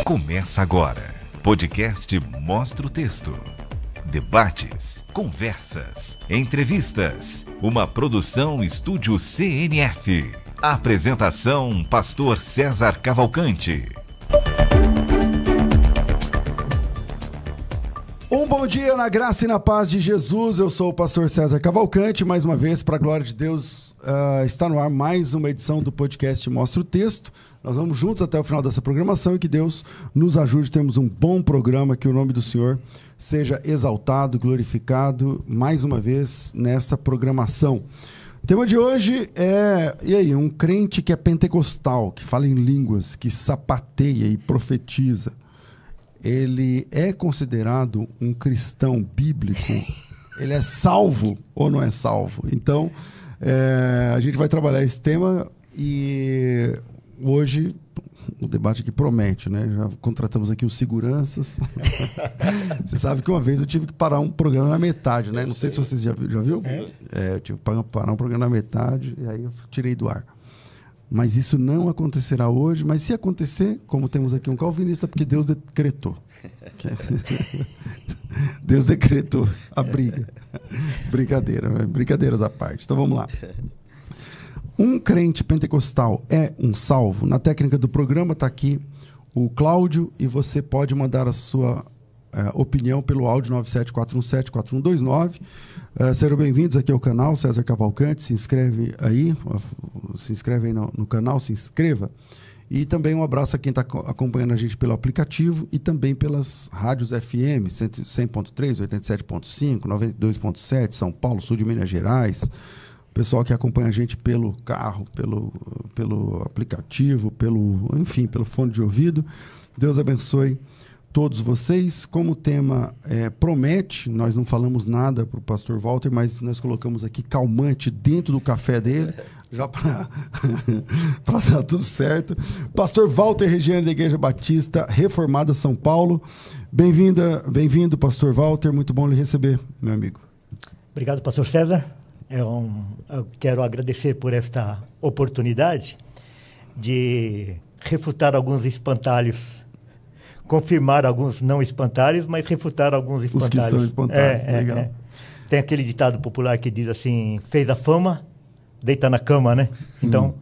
Começa agora. Podcast Mostra o Texto. Debates, conversas, entrevistas. Uma produção Estúdio CNF. Apresentação: Pastor César Cavalcante. Um bom dia na graça e na paz de Jesus. Eu sou o pastor César Cavalcante. Mais uma vez, para a glória de Deus, está no ar mais uma edição do podcast Mostra o Texto. Nós vamos juntos até o final dessa programação e que Deus nos ajude. Temos um bom programa, que o nome do Senhor seja exaltado, glorificado mais uma vez nesta programação. O tema de hoje é, um crente que é pentecostal, que fala em línguas, que sapateia e profetiza. Ele é considerado um cristão bíblico? Ele é salvo ou não é salvo? Então, a gente vai trabalhar esse tema e hoje o debate aqui promete, né? Já contratamos aqui os seguranças. Você sabe que uma vez eu tive que parar um programa na metade, né? Não sei se vocês já viu? Eu tive que parar um programa na metade e aí eu tirei do ar. Mas isso não acontecerá hoje. Mas se acontecer, como temos aqui um calvinista, porque Deus decretou. Deus decretou a briga. Brincadeiras à parte. Então vamos lá. Um crente pentecostal é um salvo? Na técnica do programa está aqui o Cláudio e você pode mandar a sua opinião pelo áudio 974174129. Sejam bem-vindos aqui ao canal César Cavalcante. Se inscreve aí no canal, se inscreva. E também um abraço a quem está acompanhando a gente pelo aplicativo e também pelas rádios FM 100.3, 87.5, 92.7, São Paulo, sul de Minas Gerais. Pessoal que acompanha a gente pelo carro, pelo aplicativo, pelo fone de ouvido. Deus abençoe todos vocês. Como o tema promete, nós não falamos nada para o pastor Walter, mas nós colocamos aqui calmante dentro do café dele, já para dar tudo certo. Pastor Walter Regiane, da Igreja Batista Reformada São Paulo. Bem-vindo, pastor Walter. Muito bom lhe receber, meu amigo. Obrigado, pastor César. Eu quero agradecer por esta oportunidade de refutar alguns espantalhos, confirmar alguns não espantalhos, mas refutar alguns espantalhos. Os que são espantalhos, legal. Tem aquele ditado popular que diz assim, fez a fama, deita na cama, né? Então,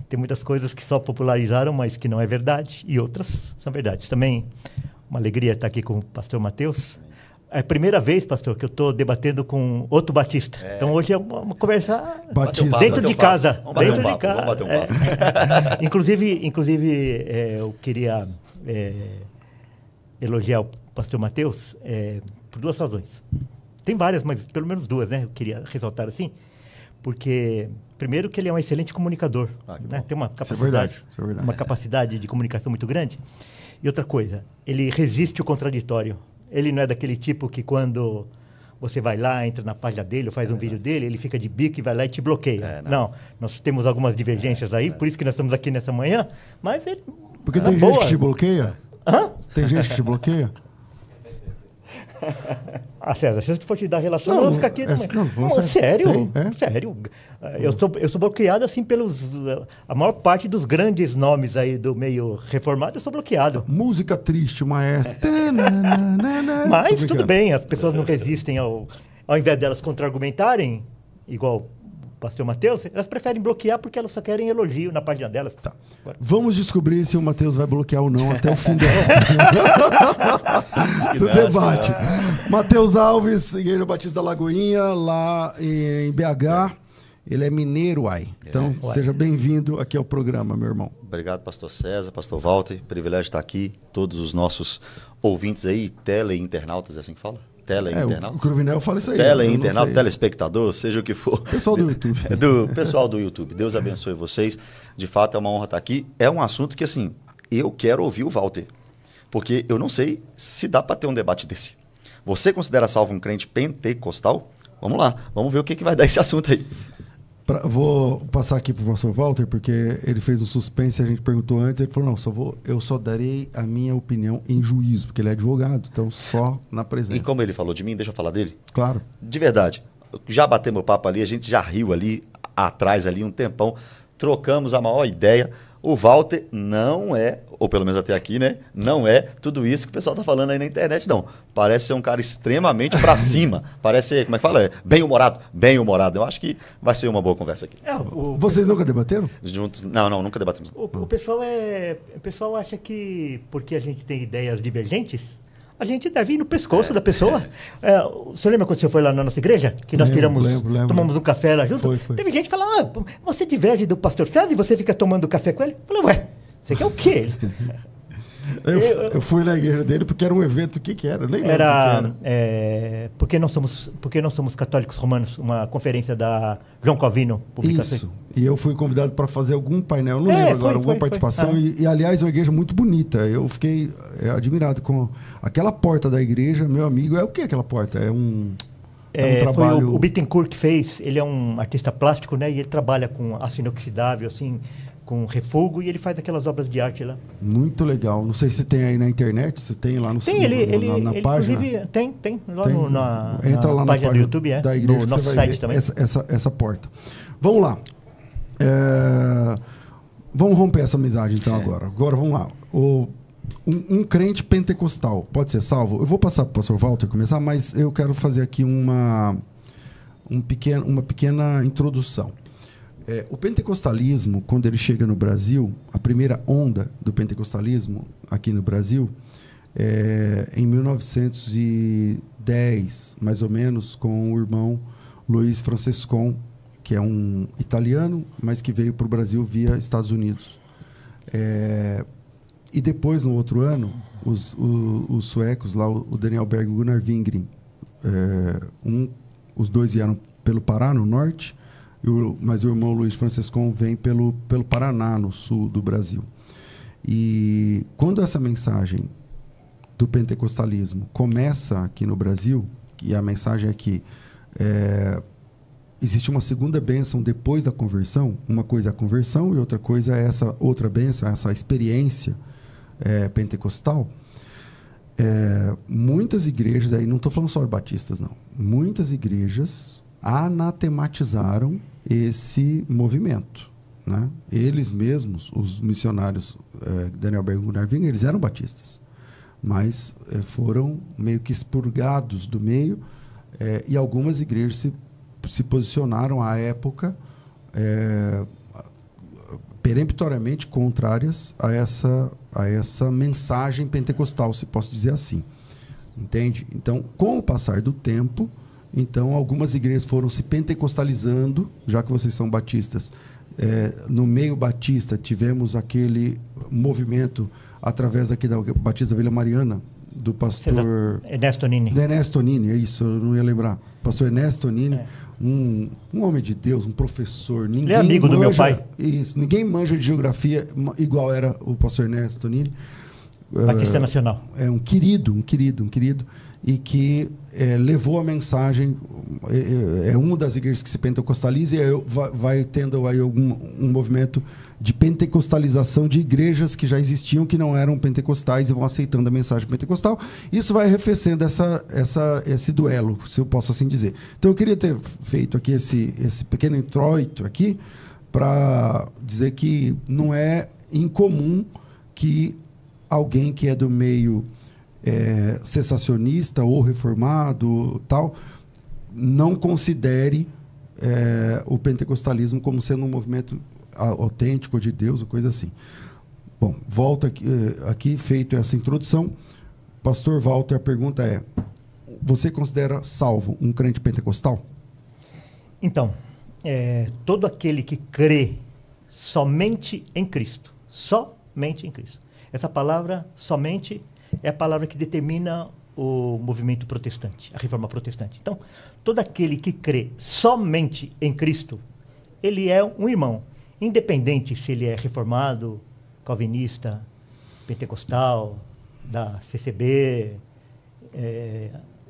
tem muitas coisas que só popularizaram, mas que não é verdade, e outras são verdades. Também, uma alegria estar aqui com o pastor Matheus. É a primeira vez, pastor, que eu estou debatendo com outro batista. Então, hoje é uma conversa dentro de casa. Vamos bater um papo. Inclusive, eu queria elogiar o pastor Matheus por duas razões. Tem várias, mas pelo menos duas, né? Eu queria ressaltar assim. Porque, primeiro, que ele é um excelente comunicador. Né? Tem uma capacidade, isso é verdade. Uma capacidade de comunicação muito grande. E outra coisa, ele resiste o contraditório. Ele não é daquele tipo que quando você vai lá, entra na página dele ou faz um vídeo dele, ele fica de bico e vai lá e te bloqueia. Não, nós temos algumas divergências aí, por isso que nós estamos aqui nessa manhã, mas ele... Porque tem gente que te bloqueia? Hã? Tem gente que te bloqueia? César, se eu for te dar relação, eu vou ficar aqui também. Sério? Sério. Eu sou bloqueado assim a maior parte dos grandes nomes aí do meio reformado, eu sou bloqueado. Música triste, maestro. Mas tudo bem, as pessoas não resistem ao invés delas contra-argumentarem, igual o pastor Matheus, elas preferem bloquear porque elas só querem elogio na página delas. Tá. Vamos descobrir se o Matheus vai bloquear ou não até o fim do debate. Matheus Alves, Igreja Batista da Lagoinha, lá em BH. Ele é mineiro, Então, seja bem-vindo aqui ao programa, meu irmão. Obrigado, pastor César, pastor Walter. Privilégio estar aqui. Todos os nossos ouvintes aí, tele-internautas, é assim que fala? O Cruvinel fala isso aí. Tele-internauta, telespectador, seja o que for. Pessoal do YouTube. Pessoal do YouTube. Deus abençoe vocês. De fato, é uma honra estar aqui. É um assunto que, assim, eu quero ouvir o Walter. Porque eu não sei se dá para ter um debate desse. Você considera salvo um crente pentecostal? Vamos lá, vamos ver o que vai dar esse assunto aí. Vou passar aqui para o pastor Walter, porque ele fez um suspense, a gente perguntou antes, ele falou, eu só darei a minha opinião em juízo, porque ele é advogado, então só na presença. E como ele falou de mim, deixa eu falar dele? Claro. De verdade, já batemos papo ali, a gente já riu ali, atrás ali um tempão, trocamos a maior ideia. O Walter não é, ou pelo menos até aqui, né? Não é tudo isso que o pessoal está falando aí na internet, não. Parece ser um cara extremamente para cima. Parece ser, como é que fala? Bem-humorado. Bem-humorado. Eu acho que vai ser uma boa conversa aqui. Vocês nunca debateram? Juntos? Não, nunca debatemos. O pessoal acha que porque a gente tem ideias divergentes, a gente deve ir no pescoço da pessoa. Você lembra quando você foi lá na nossa igreja? Que nós lembro. tomamos um café lá junto? Foi. Teve gente que fala, você diverge do pastor César e você fica tomando café com ele? Eu falei, ué, você quer o quê? Eu fui na igreja dele porque era um evento, o que era? Eu nem lembro o que era. Porque não somos católicos romanos, uma conferência da João Calvino. Isso, e eu fui convidado para fazer algum painel, não lembro agora, alguma participação, e aliás, uma igreja muito bonita, eu fiquei admirado com aquela porta da igreja, meu amigo, o que é aquela porta? É um trabalho... Foi o Bittencourt que fez, ele é um artista plástico, né, e ele trabalha com aço inoxidável, assim, com refugo, e ele faz aquelas obras de arte lá. Muito legal. Não sei se tem aí na internet, se tem lá no tem, na página. Inclusive, tem lá tem. Entra lá na página do YouTube, da igreja, no nosso site também. Essa porta. Vamos lá. Vamos romper essa amizade, então, agora. Agora, vamos lá. Um crente pentecostal pode ser salvo? Eu vou passar para o pastor Walter começar, mas eu quero fazer aqui uma pequena introdução. O pentecostalismo, quando ele chega no Brasil, a primeira onda do pentecostalismo aqui no Brasil, em 1910, mais ou menos, com o irmão Luiz Francescon, que é um italiano, mas que veio para o Brasil via Estados Unidos. E depois, no outro ano, os suecos, lá, o Daniel Berg e o Gunnar Wingren, os dois vieram pelo Pará, no norte, mas o irmão Luiz Francescon vem pelo Paraná, no sul do Brasil. E quando essa mensagem do pentecostalismo começa aqui no Brasil, e a mensagem é que existe uma segunda bênção depois da conversão, uma coisa é a conversão e outra coisa é essa outra bênção, essa experiência pentecostal. Muitas igrejas, aí não estou falando só de batistas, não, muitas igrejas anatematizaram esse movimento, né? Eles mesmos, os missionários Daniel Berg e Gunnar Wingren, eles eram batistas, mas foram meio que expurgados do meio, e algumas igrejas se posicionaram à época peremptoriamente contrárias a essa mensagem pentecostal, se posso dizer assim, entende? Então, com o passar do tempo, então, algumas igrejas foram se pentecostalizando, já que vocês são batistas. No meio batista, tivemos aquele movimento, através aqui da Batista Vila Mariana, do pastor... Ernesto Nini. Ernesto Nini, é isso, eu não ia lembrar. Pastor Ernesto Nini, um homem de Deus, um professor. Ele é amigo do meu pai. Isso, ninguém manja de geografia igual era o pastor Ernesto Nini. Batista Nacional. É um querido, e que levou a mensagem, uma das igrejas que se pentecostaliza, e vai tendo aí um movimento de pentecostalização de igrejas que já existiam, que não eram pentecostais, e vão aceitando a mensagem pentecostal. Isso vai arrefecendo esse duelo, se eu posso assim dizer. Então, eu queria ter feito aqui esse pequeno introito aqui, para dizer que não é incomum que alguém que é do meio cessacionista ou reformado, tal, não considere o pentecostalismo como sendo um movimento autêntico de Deus, ou coisa assim. Bom, volta aqui feito essa introdução. Pastor Walter, a pergunta é: você considera salvo um crente pentecostal? Então, todo aquele que crê somente em Cristo, somente em Cristo. Essa palavra, somente, é a palavra que determina o movimento protestante, a reforma protestante. Então, todo aquele que crê somente em Cristo, ele é um irmão, independente se ele é reformado, calvinista, pentecostal, da CCB,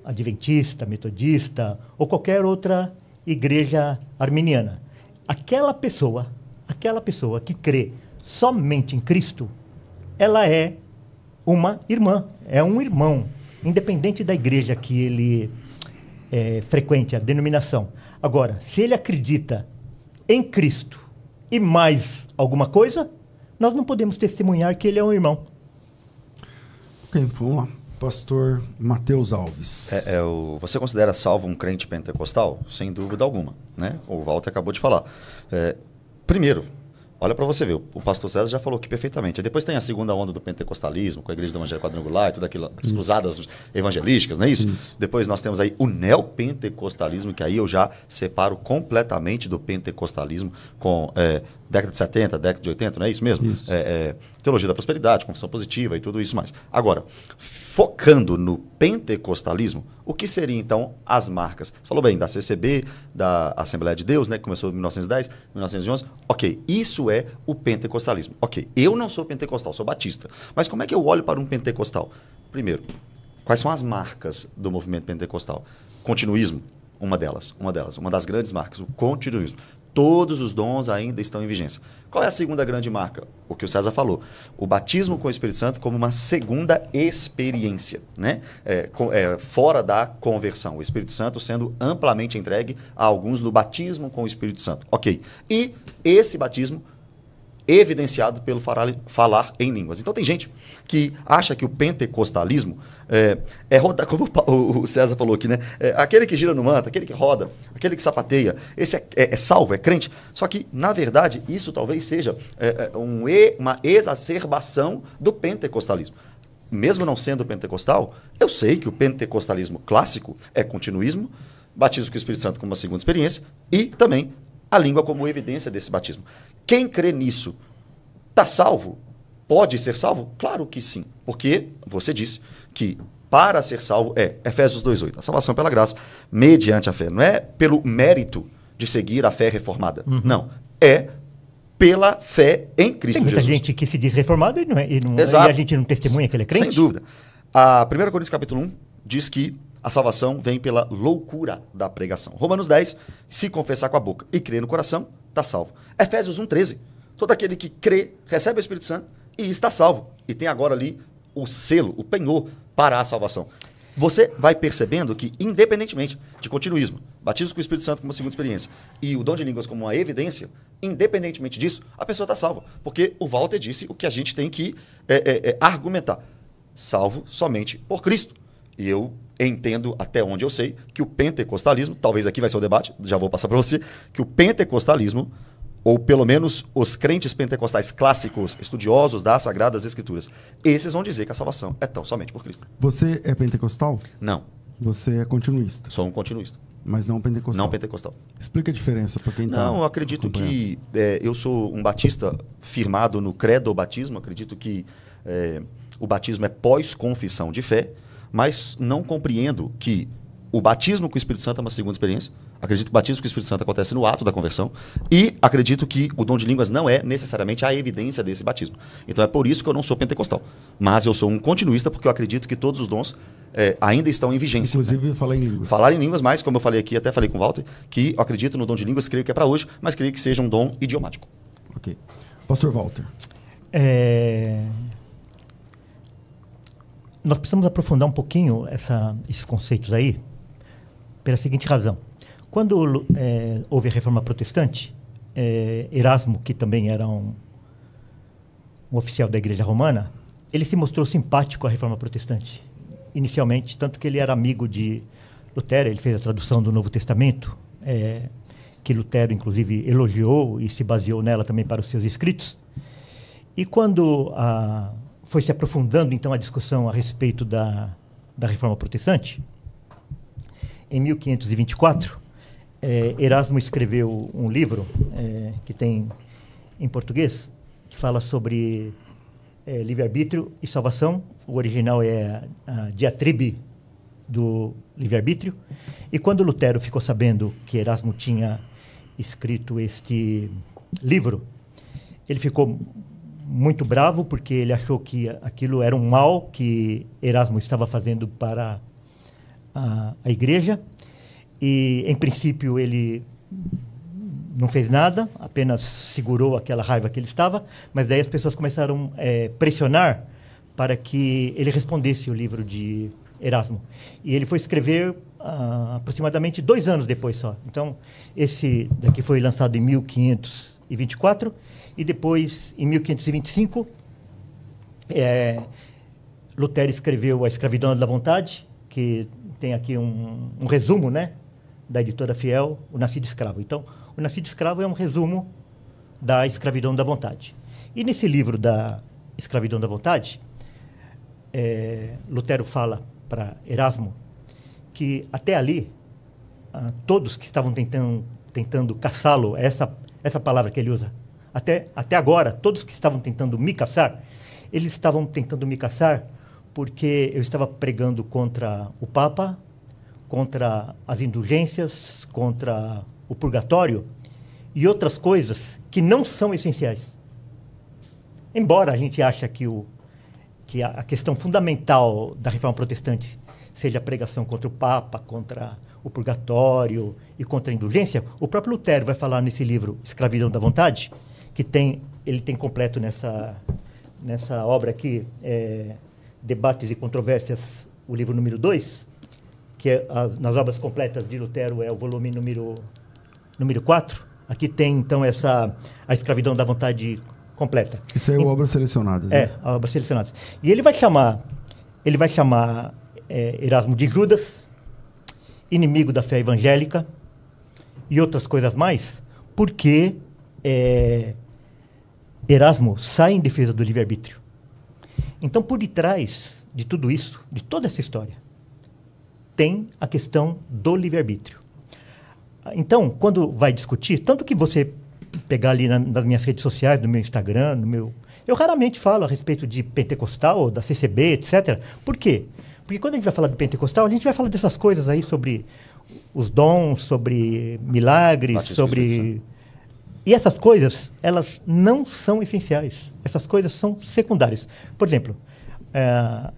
adventista, metodista, ou qualquer outra igreja arminiana. Aquela pessoa que crê somente em Cristo, ela é uma irmã, é um irmão, independente da igreja que ele frequente, a denominação. Agora, se ele acredita em Cristo e mais alguma coisa, nós não podemos testemunhar que ele é um irmão. Ok, vamos lá. Pastor Matheus Alves. Você considera salvo um crente pentecostal? Sem dúvida alguma, né? O Walter acabou de falar. Primeiro, olha para você ver, o pastor César já falou aqui perfeitamente. Aí depois tem a segunda onda do pentecostalismo, com a igreja do Evangelho Quadrangular e tudo aquilo, as cruzadas evangelísticas, não é isso? Depois nós temos aí o neopentecostalismo, que aí eu já separo completamente do pentecostalismo com década de 70, década de 80, não é isso mesmo? Isso. Teologia da prosperidade, confissão positiva e tudo isso mais. Agora, focando no pentecostalismo, o que seriam então as marcas? Falou bem, da CCB, da Assembleia de Deus, né, que começou em 1910, 1911. Ok, isso é o pentecostalismo. Ok, eu não sou pentecostal, sou batista. Mas como é que eu olho para um pentecostal? Primeiro, quais são as marcas do movimento pentecostal? Continuismo, uma das grandes marcas, o continuismo. Todos os dons ainda estão em vigência. Qual é a segunda grande marca? O que o César falou. O batismo com o Espírito Santo como uma segunda experiência, né? Fora da conversão. O Espírito Santo sendo amplamente entregue a alguns no batismo com o Espírito Santo. Ok. E esse batismo evidenciado pelo falar em línguas. Então tem gente que acha que o pentecostalismo rodar, como o César falou aqui, né? Aquele que gira no manto, aquele que roda, aquele que sapateia, esse é salvo, é crente. Só que, na verdade, isso talvez seja uma exacerbação do pentecostalismo. Mesmo não sendo pentecostal, eu sei que o pentecostalismo clássico é continuismo, batismo com o Espírito Santo como uma segunda experiência e também a língua como evidência desse batismo. Quem crê nisso está salvo? Pode ser salvo? Claro que sim, porque você disse que para ser salvo Efésios 2:8, a salvação pela graça, mediante a fé. Não é pelo mérito de seguir a fé reformada. Não, é pela fé em Cristo Jesus. Tem muita gente que se diz reformado e a gente não testemunha que ele é crente? Sem dúvida. A 1 Coríntios capítulo 1 diz que a salvação vem pela loucura da pregação. Romanos 10, se confessar com a boca e crer no coração, está salvo. Efésios 1:13, todo aquele que crê, recebe o Espírito Santo e está salvo. E tem agora ali o selo, o penhor para a salvação. Você vai percebendo que, independentemente de continuismo, batismo com o Espírito Santo como uma segunda experiência e o dom de línguas como uma evidência, independentemente disso, a pessoa está salva. Porque o Walter disse o que a gente tem que argumentar. Salvo somente por Cristo. E eu entendo, até onde eu sei, que o pentecostalismo, talvez aqui vai ser o debate, já vou passar para você, que o pentecostalismo, ou pelo menos os crentes pentecostais clássicos, estudiosos das Sagradas Escrituras, esses vão dizer que a salvação é tão somente por Cristo. Você é pentecostal? Não. Você é continuista? Sou um continuista. Mas não pentecostal? Não pentecostal. Explica a diferença para quem está Não, eu acredito que eu sou um batista firmado no credo batismo, acredito que o batismo é pós-confissão de fé, mas não compreendo que o batismo com o Espírito Santo é uma segunda experiência. Acredito que o batismo com o Espírito Santo acontece no ato da conversão. E acredito que o dom de línguas não é necessariamente a evidência desse batismo. Então é por isso que eu não sou pentecostal. Mas eu sou um continuista porque eu acredito que todos os dons ainda estão em vigência. Inclusive falar em línguas. Falar em línguas, mas como eu falei aqui, até falei com o Walter, que eu acredito no dom de línguas, creio que é para hoje, mas creio que seja um dom idiomático. Ok. Pastor Walter. Nós precisamos aprofundar um pouquinho esses conceitos aí, pela seguinte razão. Quando houve a Reforma Protestante, Erasmo, que também era um oficial da Igreja Romana, ele se mostrou simpático à Reforma Protestante, inicialmente, tanto que ele era amigo de Lutero, ele fez a tradução do Novo Testamento, que Lutero, inclusive, elogiou e se baseou nela também para os seus escritos. E quando foi se aprofundando, então, a discussão a respeito da Reforma Protestante, em 1524, Erasmo escreveu um livro que tem em português, que fala sobre livre-arbítrio e salvação. O original é a diatribe do livre-arbítrio. E quando Lutero ficou sabendo que Erasmo tinha escrito este livro, ele ficou muito bravo, porque ele achou que aquilo era um mal que Erasmo estava fazendo para a igreja. E, em princípio, ele não fez nada, apenas segurou aquela raiva que ele estava, mas daí as pessoas começaram a pressionar para que ele respondesse o livro de Erasmo. E ele foi escrever aproximadamente 2 anos depois só. Então, esse daqui foi lançado em 1524 e depois, em 1525, Lutero escreveu A Escravidão da Vontade, que tem aqui um resumo, né, da editora Fiel, O Nascido Escravo. Então, O Nascido Escravo é um resumo da Escravidão da Vontade. E nesse livro da Escravidão da Vontade, Lutero fala para Erasmo que até ali, todos que estavam tentando caçá-lo, essa palavra que ele usa, até agora, todos que estavam tentando me caçar, eles estavam tentando me caçar porque eu estava pregando contra o Papa, contra as indulgências, contra o purgatório e outras coisas que não são essenciais. Embora a gente ache que a questão fundamental da reforma protestante seja a pregação contra o Papa, contra o purgatório e contra a indulgência, o próprio Lutero vai falar nesse livro, Escravidão da Vontade, que ele tem completo nessa obra aqui, Debates e Controvérsias, o livro número 2, que nas obras completas de Lutero é o volume número 4. Aqui tem, então, a Escravidão da Vontade completa. Isso aí é obras selecionadas, né? Obras selecionadas. E ele vai chamar Erasmo de Judas, inimigo da fé evangélica e outras coisas mais, porque Erasmo sai em defesa do livre-arbítrio. Então, por detrás de tudo isso, de toda essa história, tem a questão do livre-arbítrio. Então, quando vai discutir, tanto que você pegar ali nas minhas redes sociais, no meu Instagram, eu raramente falo a respeito de pentecostal, da CCB, etc. Por quê? Porque quando a gente vai falar de pentecostal, a gente vai falar dessas coisas aí sobre os dons, sobre milagres, sobre... E essas coisas, elas não são essenciais. Essas coisas são secundárias. Por exemplo,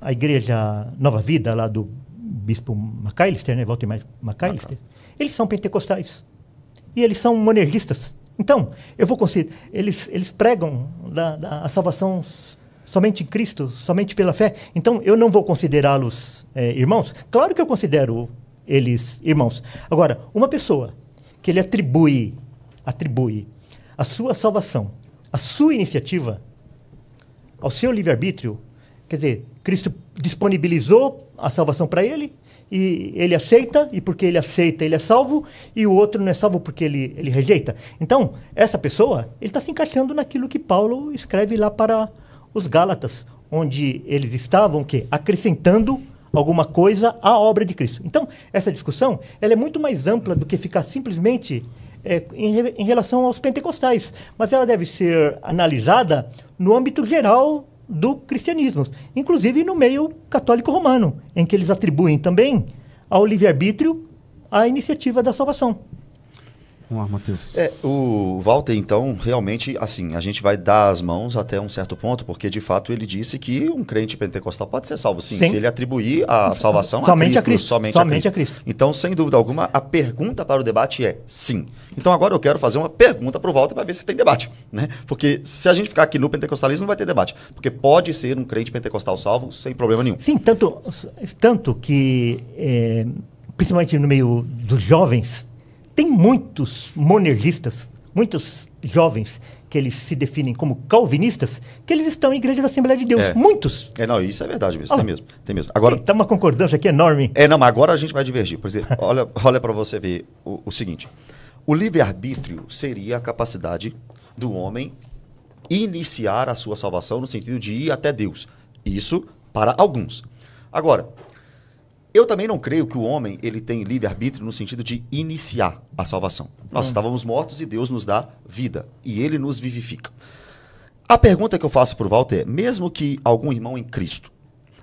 a Igreja Nova Vida, lá do bispo McAllister, né? Walter McAllister, eles são pentecostais. E eles são monergistas. Então, eu vou considerar... Eles pregam a salvação somente em Cristo, somente pela fé. Então, eu não vou considerá-los irmãos. Claro que eu considero eles irmãos. Agora, uma pessoa que ele atribui a sua salvação, a sua iniciativa, ao seu livre-arbítrio, quer dizer, Cristo disponibilizou a salvação para ele, e ele aceita, e porque ele aceita, ele é salvo, e o outro não é salvo porque ele rejeita. Então, essa pessoa, ele está se encaixando naquilo que Paulo escreve lá para os Gálatas, onde eles estavam acrescentando alguma coisa à obra de Cristo. Então, essa discussão ela é muito mais ampla do que ficar simplesmente em relação aos pentecostais, mas ela deve ser analisada no âmbito geral do cristianismo, inclusive no meio católico romano, em que eles atribuem também ao livre-arbítrio a iniciativa da salvação. Vamos lá, Matheus. O Walter, então, realmente, assim, a gente vai dar as mãos até um certo ponto, porque, de fato, ele disse que um crente pentecostal pode ser salvo, sim. Se ele atribuir a salvação somente a Cristo. Somente a Cristo. Então, sem dúvida alguma, a pergunta para o debate é sim. Então, agora eu quero fazer uma pergunta para o Walter para ver se tem debate, né? Porque se a gente ficar aqui no pentecostalismo, não vai ter debate. Porque pode ser um crente pentecostal salvo sem problema nenhum. Sim, tanto que, principalmente no meio dos jovens, tem muitos monergistas, muitos jovens que eles se definem como calvinistas, que eles estão em igreja da Assembleia de Deus. Muitos. Não, isso é verdade mesmo. Tem mesmo. Agora, está uma concordância aqui enorme. Não, mas agora a gente vai divergir. Por exemplo, olha para você ver o seguinte. O livre-arbítrio seria a capacidade do homem iniciar a sua salvação no sentido de ir até Deus. Isso para alguns. Agora, eu também não creio que o homem ele tem livre-arbítrio no sentido de iniciar a salvação. Nós estávamos mortos e Deus nos dá vida. E Ele nos vivifica. A pergunta que eu faço para o Walter é, mesmo que algum irmão em Cristo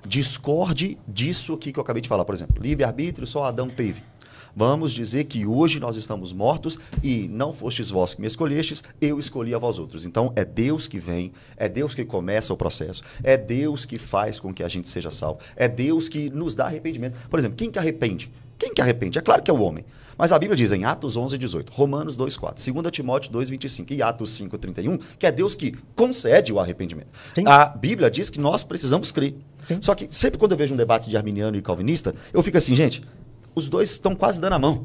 discorde disso aqui que eu acabei de falar, por exemplo, livre-arbítrio só Adão teve. Vamos dizer que hoje nós estamos mortos e não fostes vós que me escolhestes, eu escolhi a vós outros. Então, é Deus que vem, é Deus que começa o processo, é Deus que faz com que a gente seja salvo, é Deus que nos dá arrependimento. Por exemplo, quem que arrepende? Quem que arrepende? É claro que é o homem. Mas a Bíblia diz em Atos 11:18, Romanos 2:4, 2 Timóteo 2:25 e Atos 5:31, que é Deus que concede o arrependimento. Sim. A Bíblia diz que nós precisamos crer. Sim. Só que sempre quando eu vejo um debate de arminiano e calvinista, eu fico assim, gente, os dois estão quase dando a mão.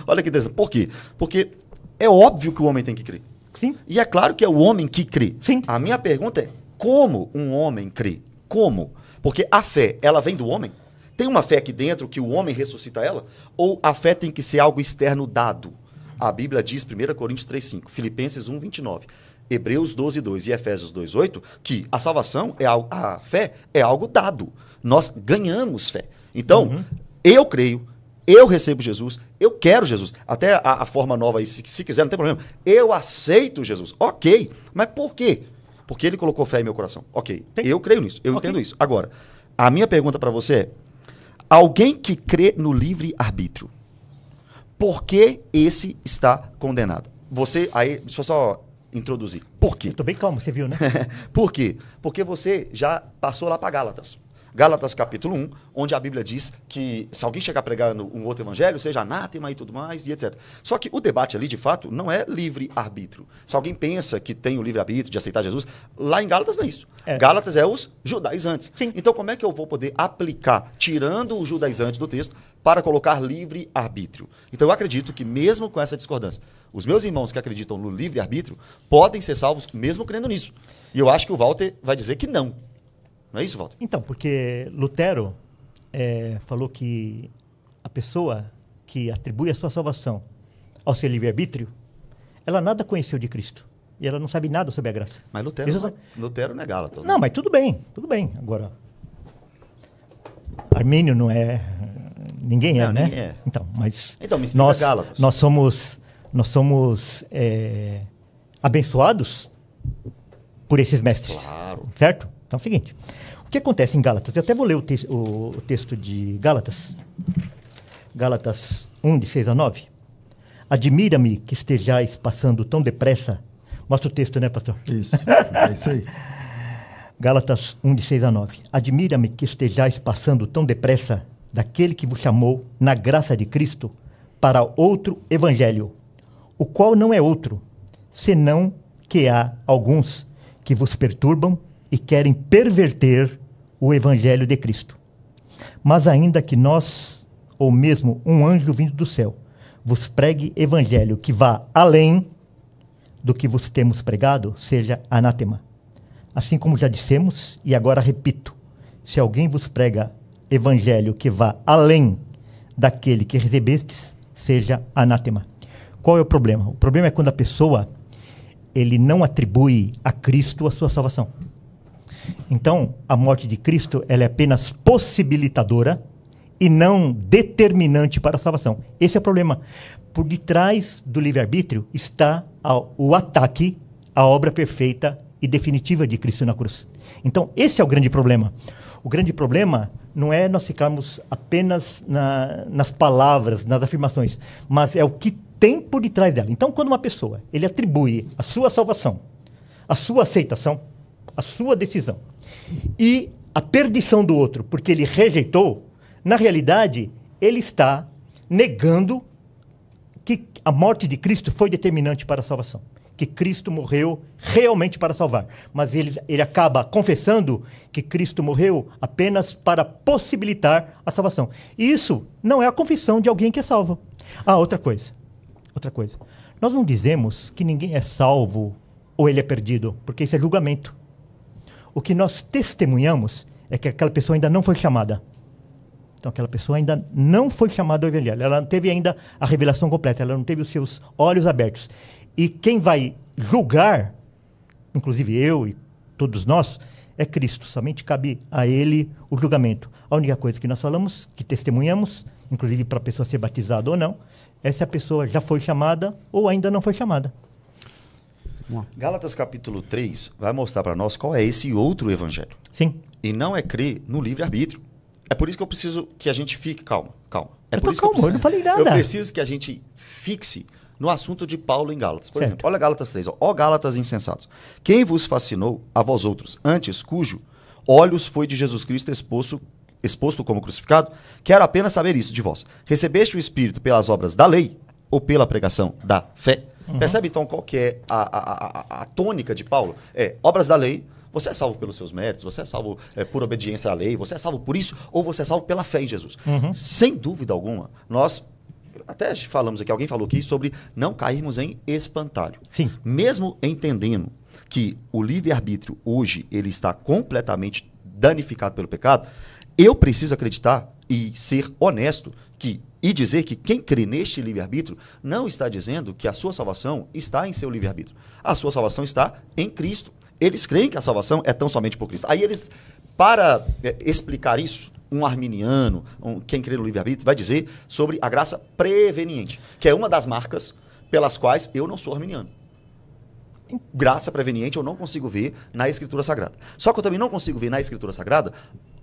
Olha que interessante. Por quê? Porque é óbvio que o homem tem que crer. Sim. E é claro que é o homem que crê. Sim. A minha pergunta é, como um homem crê? Como? Porque a fé, ela vem do homem? Tem uma fé aqui dentro que o homem ressuscita ela? Ou a fé tem que ser algo externo dado? A Bíblia diz, 1 Coríntios 3,5, Filipenses 1,29, Hebreus 12,2 e Efésios 2,8, que a salvação, a fé é algo dado. Nós ganhamos fé. Então, eu creio, eu recebo Jesus, eu quero Jesus. Até a forma nova aí, se quiser, não tem problema. Eu aceito Jesus. Ok, mas por quê? Porque ele colocou fé em meu coração. Ok, eu creio nisso, eu entendo isso. Agora, a minha pergunta para você é, alguém que crê no livre-arbítrio, por que esse está condenado? Você, aí, deixa eu só introduzir. Por quê? Estou bem calmo, você viu, né? Por quê? Porque você já passou lá para Gálatas. Gálatas capítulo 1, onde a Bíblia diz que se alguém chegar pregando um outro evangelho, seja anátema e tudo mais, e etc. Só que o debate ali, de fato, não é livre-arbítrio. Se alguém pensa que tem o livre-arbítrio de aceitar Jesus, lá em Gálatas não é isso. Gálatas é os judaizantes. Sim. Então, como é que eu vou poder aplicar, tirando o judaizante do texto, para colocar livre-arbítrio? Então, eu acredito que mesmo com essa discordância, os meus irmãos que acreditam no livre-arbítrio podem ser salvos mesmo crendo nisso. E eu acho que o Walter vai dizer que não. Não é isso, Walter? Então, porque Lutero falou que a pessoa que atribui a sua salvação ao seu livre-arbítrio, ela nada conheceu de Cristo. E ela não sabe nada sobre a graça. Mas Lutero não é Gálatas. Não, mas tudo bem. Agora, Armínio não é... Ninguém é, né? Ninguém é. Então, mas então, me explica Gálatas. Nós somos abençoados por esses mestres. Claro. Certo? Então é o seguinte, o que acontece em Gálatas? Eu até vou ler o texto de Gálatas. Gálatas 1, de 6 a 9. Admira-me que estejais passando tão depressa. Mostra o texto, né, pastor? Isso, é isso aí. Gálatas 1, de 6 a 9. Admira-me que estejais passando tão depressa daquele que vos chamou na graça de Cristo para outro evangelho, o qual não é outro, senão que há alguns que vos perturbam e querem perverter o evangelho de Cristo. Mas ainda que nós, ou mesmo um anjo vindo do céu, vos pregue evangelho que vá além do que vos temos pregado, seja anátema. Assim como já dissemos, e agora repito, se alguém vos prega evangelho que vá além daquele que recebestes, seja anátema. Qual é o problema? O problema é quando a pessoa ele não atribui a Cristo a sua salvação. Então, a morte de Cristo ela é apenas possibilitadora e não determinante para a salvação. Esse é o problema. Por detrás do livre-arbítrio está o ataque à obra perfeita e definitiva de Cristo na cruz. Então, esse é o grande problema. O grande problema não é nós ficarmos apenas nas palavras, nas afirmações, mas é o que tem por detrás dela. Então, quando uma pessoa ele atribui a sua salvação, a sua aceitação, a sua decisão e a perdição do outro, porque ele rejeitou, na realidade, ele está negando que a morte de Cristo foi determinante para a salvação, que Cristo morreu realmente para salvar. Mas ele acaba confessando que Cristo morreu apenas para possibilitar a salvação. E isso não é a confissão de alguém que é salvo. Outra coisa. Nós não dizemos que ninguém é salvo ou ele é perdido, porque isso é julgamento. O que nós testemunhamos é que aquela pessoa ainda não foi chamada. Então, aquela pessoa ainda não foi chamada ao evangelho. Ela não teve ainda a revelação completa. Ela não teve os seus olhos abertos. E quem vai julgar, inclusive eu e todos nós, é Cristo. Somente cabe a Ele o julgamento. A única coisa que nós falamos, que testemunhamos, inclusive para a pessoa ser batizada ou não, é se a pessoa já foi chamada ou ainda não foi chamada. Gálatas capítulo 3 vai mostrar para nós qual é esse outro evangelho. Sim. E não é crer no livre-arbítrio. É por isso que eu preciso que a gente fique... Calma. Eu não falei nada. Eu preciso que a gente fixe no assunto de Paulo em Gálatas. Por exemplo, olha Gálatas 3. Ó Gálatas insensatos. Quem vos fascinou a vós outros, antes cujo olhos foi de Jesus Cristo exposto como crucificado? Quero apenas saber isso de vós. Recebeste o Espírito pelas obras da lei ou pela pregação da fé? Percebe então qual que é a tônica de Paulo? É obras da lei Você é salvo pelos seus méritos, você é salvo por obediência à lei, você é salvo por isso, ou você é salvo pela fé em Jesus. Sem dúvida alguma, nós até falamos aqui, alguém falou aqui sobre não cairmos em espantalho. Sim. Mesmo entendendo que o livre-arbítrio hoje ele está completamente danificado pelo pecado, eu preciso acreditar e ser honesto e dizer que quem crê neste livre-arbítrio não está dizendo que a sua salvação está em seu livre-arbítrio. A sua salvação está em Cristo. Eles creem que a salvação é tão somente por Cristo. Aí eles, para explicar isso, um arminiano, quem crê no livre-arbítrio, vai dizer sobre a graça preveniente, que é uma das marcas pelas quais eu não sou arminiano. Graça preveniente eu não consigo ver na Escritura Sagrada. Só que eu também não consigo ver na Escritura Sagrada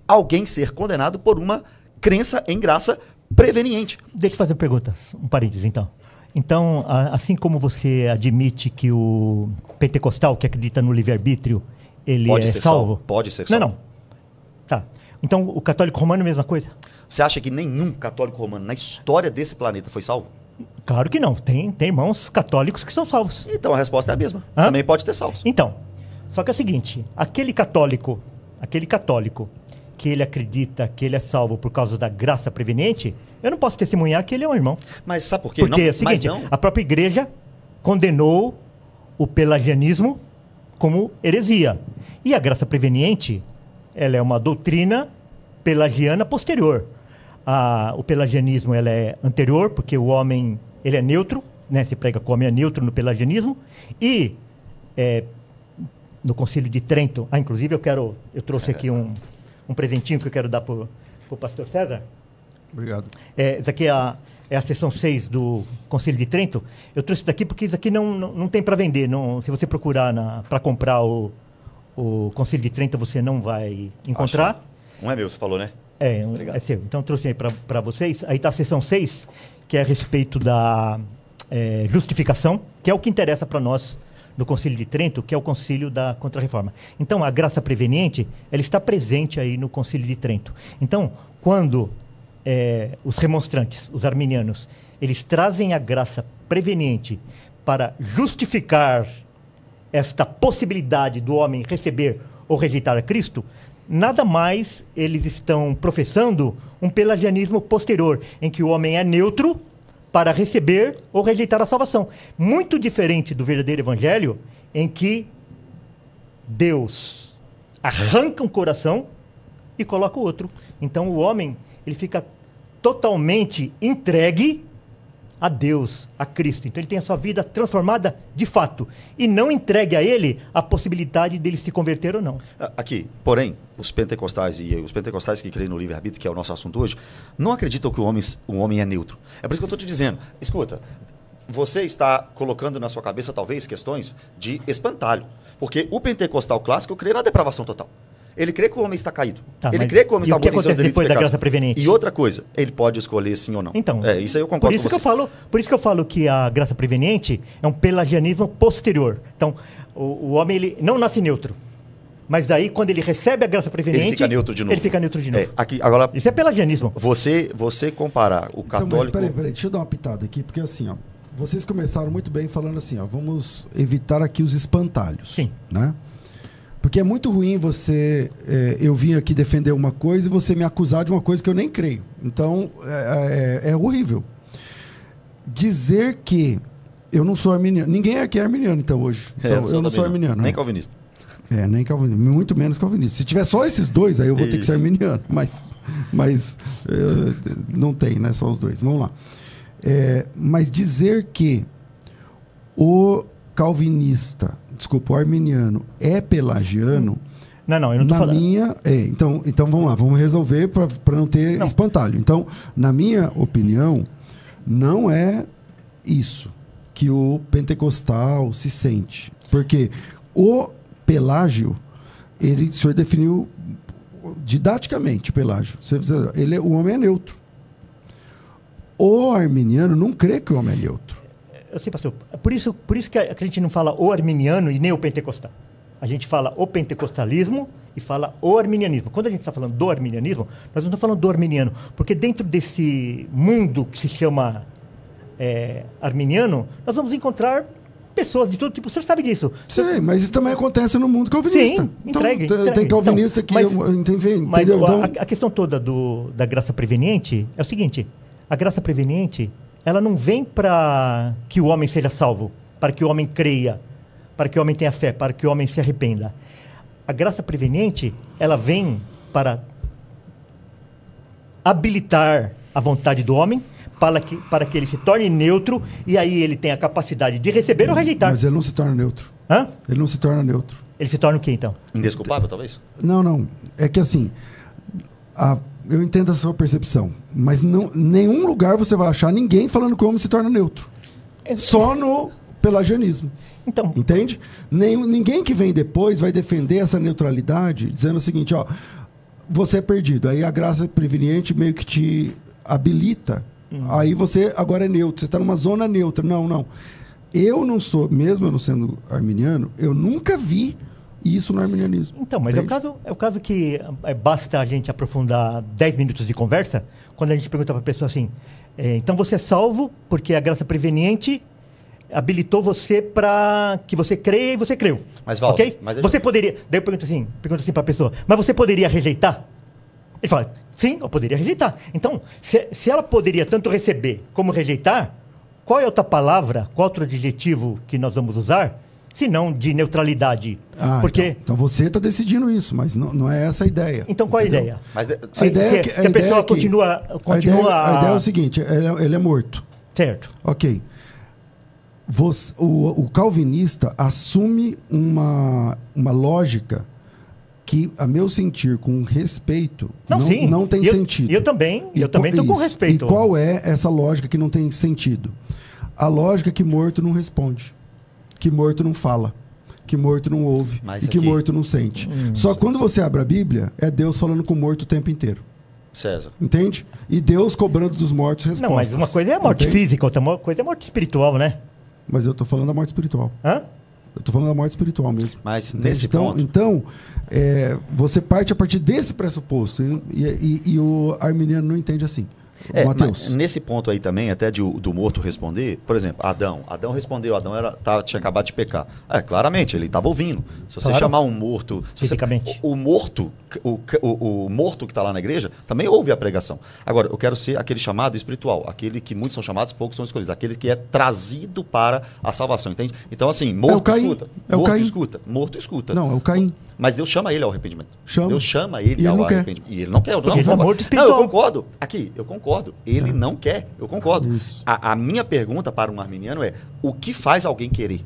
alguém ser condenado por uma crença em graça preveniente. Deixa eu fazer perguntas, um parênteses então. Então, assim como você admite que o pentecostal que acredita no livre-arbítrio, ele pode é ser salvo? Pode ser salvo. Não. Tá. Então, o católico romano é a mesma coisa? Você acha que nenhum católico romano na história desse planeta foi salvo? Claro que não. Tem irmãos católicos que são salvos. Então a resposta é a mesma. Hã? Também pode ter salvos. Então, só que é o seguinte, aquele católico que ele acredita que ele é salvo por causa da graça preveniente, eu não posso testemunhar que ele é um irmão. Mas sabe por quê? Porque não, é o seguinte, mas não. a própria igreja condenou o pelagianismo como heresia. E a graça preveniente, ela é uma doutrina pelagiana posterior. O pelagianismo ela é anterior, porque o homem ele é neutro, né? Se prega que o homem é neutro no pelagianismo. E no Concílio de Trento, inclusive eu trouxe aqui um presentinho que eu quero dar para o pastor César. Obrigado. Isso aqui é a seção 6 do Concílio de Trento. Eu trouxe isso daqui porque isso aqui não tem para vender. Se você procurar para comprar o Concílio de Trento, você não vai encontrar. Acho. Um é meu, você falou, né? É seu. Então eu trouxe aí para vocês. Aí está a seção 6, que é a respeito da justificação, que é o que interessa para nós no Concílio de Trento, que é o Concílio da Contra-Reforma. Então, a graça preveniente, ela está presente aí no Concílio de Trento. Então, quando os remonstrantes, os arminianos, eles trazem a graça preveniente para justificar esta possibilidade do homem receber ou rejeitar a Cristo, nada mais eles estão professando um pelagianismo posterior, em que o homem é neutro para receber ou rejeitar a salvação. Muito diferente do verdadeiro evangelho, em que Deus arranca um coração e coloca o outro. Então o homem ele fica totalmente entregue a Deus, a Cristo. Então ele tem a sua vida transformada de fato. E não entregue a ele a possibilidade dele se converter ou não. Aqui, porém, os pentecostais que creem no livre-arbítrio, que é o nosso assunto hoje, não acreditam que o homem é neutro. É por isso que eu estou te dizendo. Escuta, você está colocando na sua cabeça talvez questões de espantalho. Porque o pentecostal clássico crê na depravação total. Ele crê que o homem está caído. Ele crê que o homem está morto em seus delitos depois da graça preveniente? E outra coisa, ele pode escolher sim ou não. Então, isso aí eu concordo com você. Por isso que eu falo que a graça preveniente é um pelagianismo posterior. Então, o homem ele não nasce neutro. Mas daí, quando ele recebe a graça preveniente, ele fica neutro de novo. Ele fica neutro de novo. Agora, isso é pelagianismo. Você comparar o católico... Então, peraí, deixa eu dar uma pitada aqui, porque assim, ó, vocês começaram muito bem falando assim, ó, vamos evitar aqui os espantalhos. Sim. Né? Porque é muito ruim eu vim aqui defender uma coisa e você me acusar de uma coisa que eu nem creio. Então, é horrível. Dizer que eu não sou arminiano. Ninguém aqui é arminiano, então, hoje. Então, eu não sou arminiano. Nem calvinista. Nem calvinista. Muito menos calvinista. Se tiver só esses dois, aí eu vou ter que ser arminiano. Mas não tem, né? Só os dois. Vamos lá. Mas dizer que o calvinista... Desculpa, o arminiano é pelagiano. Não, eu não estou falando. Então vamos lá, vamos resolver para não ter espantalho. Então, na minha opinião, não é isso que o pentecostal se sente. Porque o Pelágio, o senhor definiu didaticamente Pelágio. O homem é neutro. O arminiano não crê que o homem é neutro. Eu sei, pastor. Por isso que a gente não fala o arminiano e nem o pentecostal. A gente fala o pentecostalismo e fala o arminianismo. Quando a gente está falando do arminianismo, nós não estamos falando do arminiano, porque dentro desse mundo que se chama arminiano, nós vamos encontrar pessoas de todo tipo. O senhor sabe disso. Sei, mas isso também acontece no mundo calvinista. Sim, Então, entregue. tem calvinista então, mas entendeu? Então, a questão toda da graça preveniente é o seguinte: a graça preveniente, ela não vem para que o homem seja salvo, para que o homem creia, para que o homem tenha fé, para que o homem se arrependa. A graça preveniente, ela vem para habilitar a vontade do homem, para que ele se torne neutro, e aí ele tem a capacidade de receber ou rejeitar. mas ele não se torna neutro. Hã? Ele não se torna neutro. Ele se torna o quê, então? Indesculpável, talvez? Não. É que assim, eu entendo a sua percepção, mas nenhum lugar você vai achar ninguém falando que o homem se torna neutro. Só no pelagianismo. Então, Entende? Ninguém que vem depois vai defender essa neutralidade dizendo o seguinte, ó, você é perdido. Aí a graça preveniente meio que te habilita. Aí você agora é neutro, você está numa zona neutra. Não. Eu não sou, mesmo eu não sendo arminiano, eu nunca vi isso no arminianismo. então, mas é o caso que basta a gente aprofundar 10 minutos de conversa, quando a gente pergunta para a pessoa assim, então você é salvo porque a graça preveniente habilitou você para que você creia e você creu. Mas, Walter, ok? mas deixa Você poderia... Daí eu pergunto assim para a pessoa, mas você poderia rejeitar? Ele fala, sim, eu poderia rejeitar. Então, se ela poderia tanto receber como rejeitar, qual é outra palavra, qual outro adjetivo que nós vamos usar, se não de neutralidade? Porque... Então você está decidindo isso, mas não é essa a ideia. Então qual é a entendeu? ideia? Mas, A ideia é que- se a pessoa continua... A ideia é o seguinte, ele é morto. Certo. Ok. O calvinista assume uma lógica que, a meu sentir, com respeito, Sim. não tem sentido. E eu também estou com Isso. respeito. E qual é essa lógica que não tem sentido? A lógica que morto não responde, que morto não fala, que morto não ouve Mas e que aqui- morto não sente. Só que quando você abre a Bíblia, é Deus falando com o morto o tempo inteiro. César, Entende? E Deus cobrando dos mortos respostas. Não, mas uma coisa é a morte Entende? física, outra coisa é a morte espiritual, né? Mas eu tô falando da morte espiritual. Hã? Eu tô falando da morte espiritual mesmo. mas Entende? nesse ponto... Então, você parte a partir desse pressuposto. E o arminiano não entende assim. Mateus. Mas nesse ponto aí também, até do morto responder, por exemplo, Adão respondeu, tinha acabado de pecar. Claramente, ele estava ouvindo. Se você Claro. chamar um morto... Fisicamente. O morto que está lá na igreja também ouve a pregação. Agora, eu quero ser aquele chamado espiritual, aquele que muitos são chamados, poucos são escolhidos, aquele que é trazido para a salvação, entende? Então, assim, morto Caim. escuta. É o Morto Caim. escuta. Morto escuta. Não, é o Caim. Mas Deus chama ele ao arrependimento. Chama. Deus chama E ele ele ao não quer. arrependimento. E ele não quer. Porque Não, ele é morto espiritual. eu concordo. Aqui, eu concordo. Ele não quer. Eu concordo. Isso. A minha pergunta para um arminiano é: o que faz alguém querer?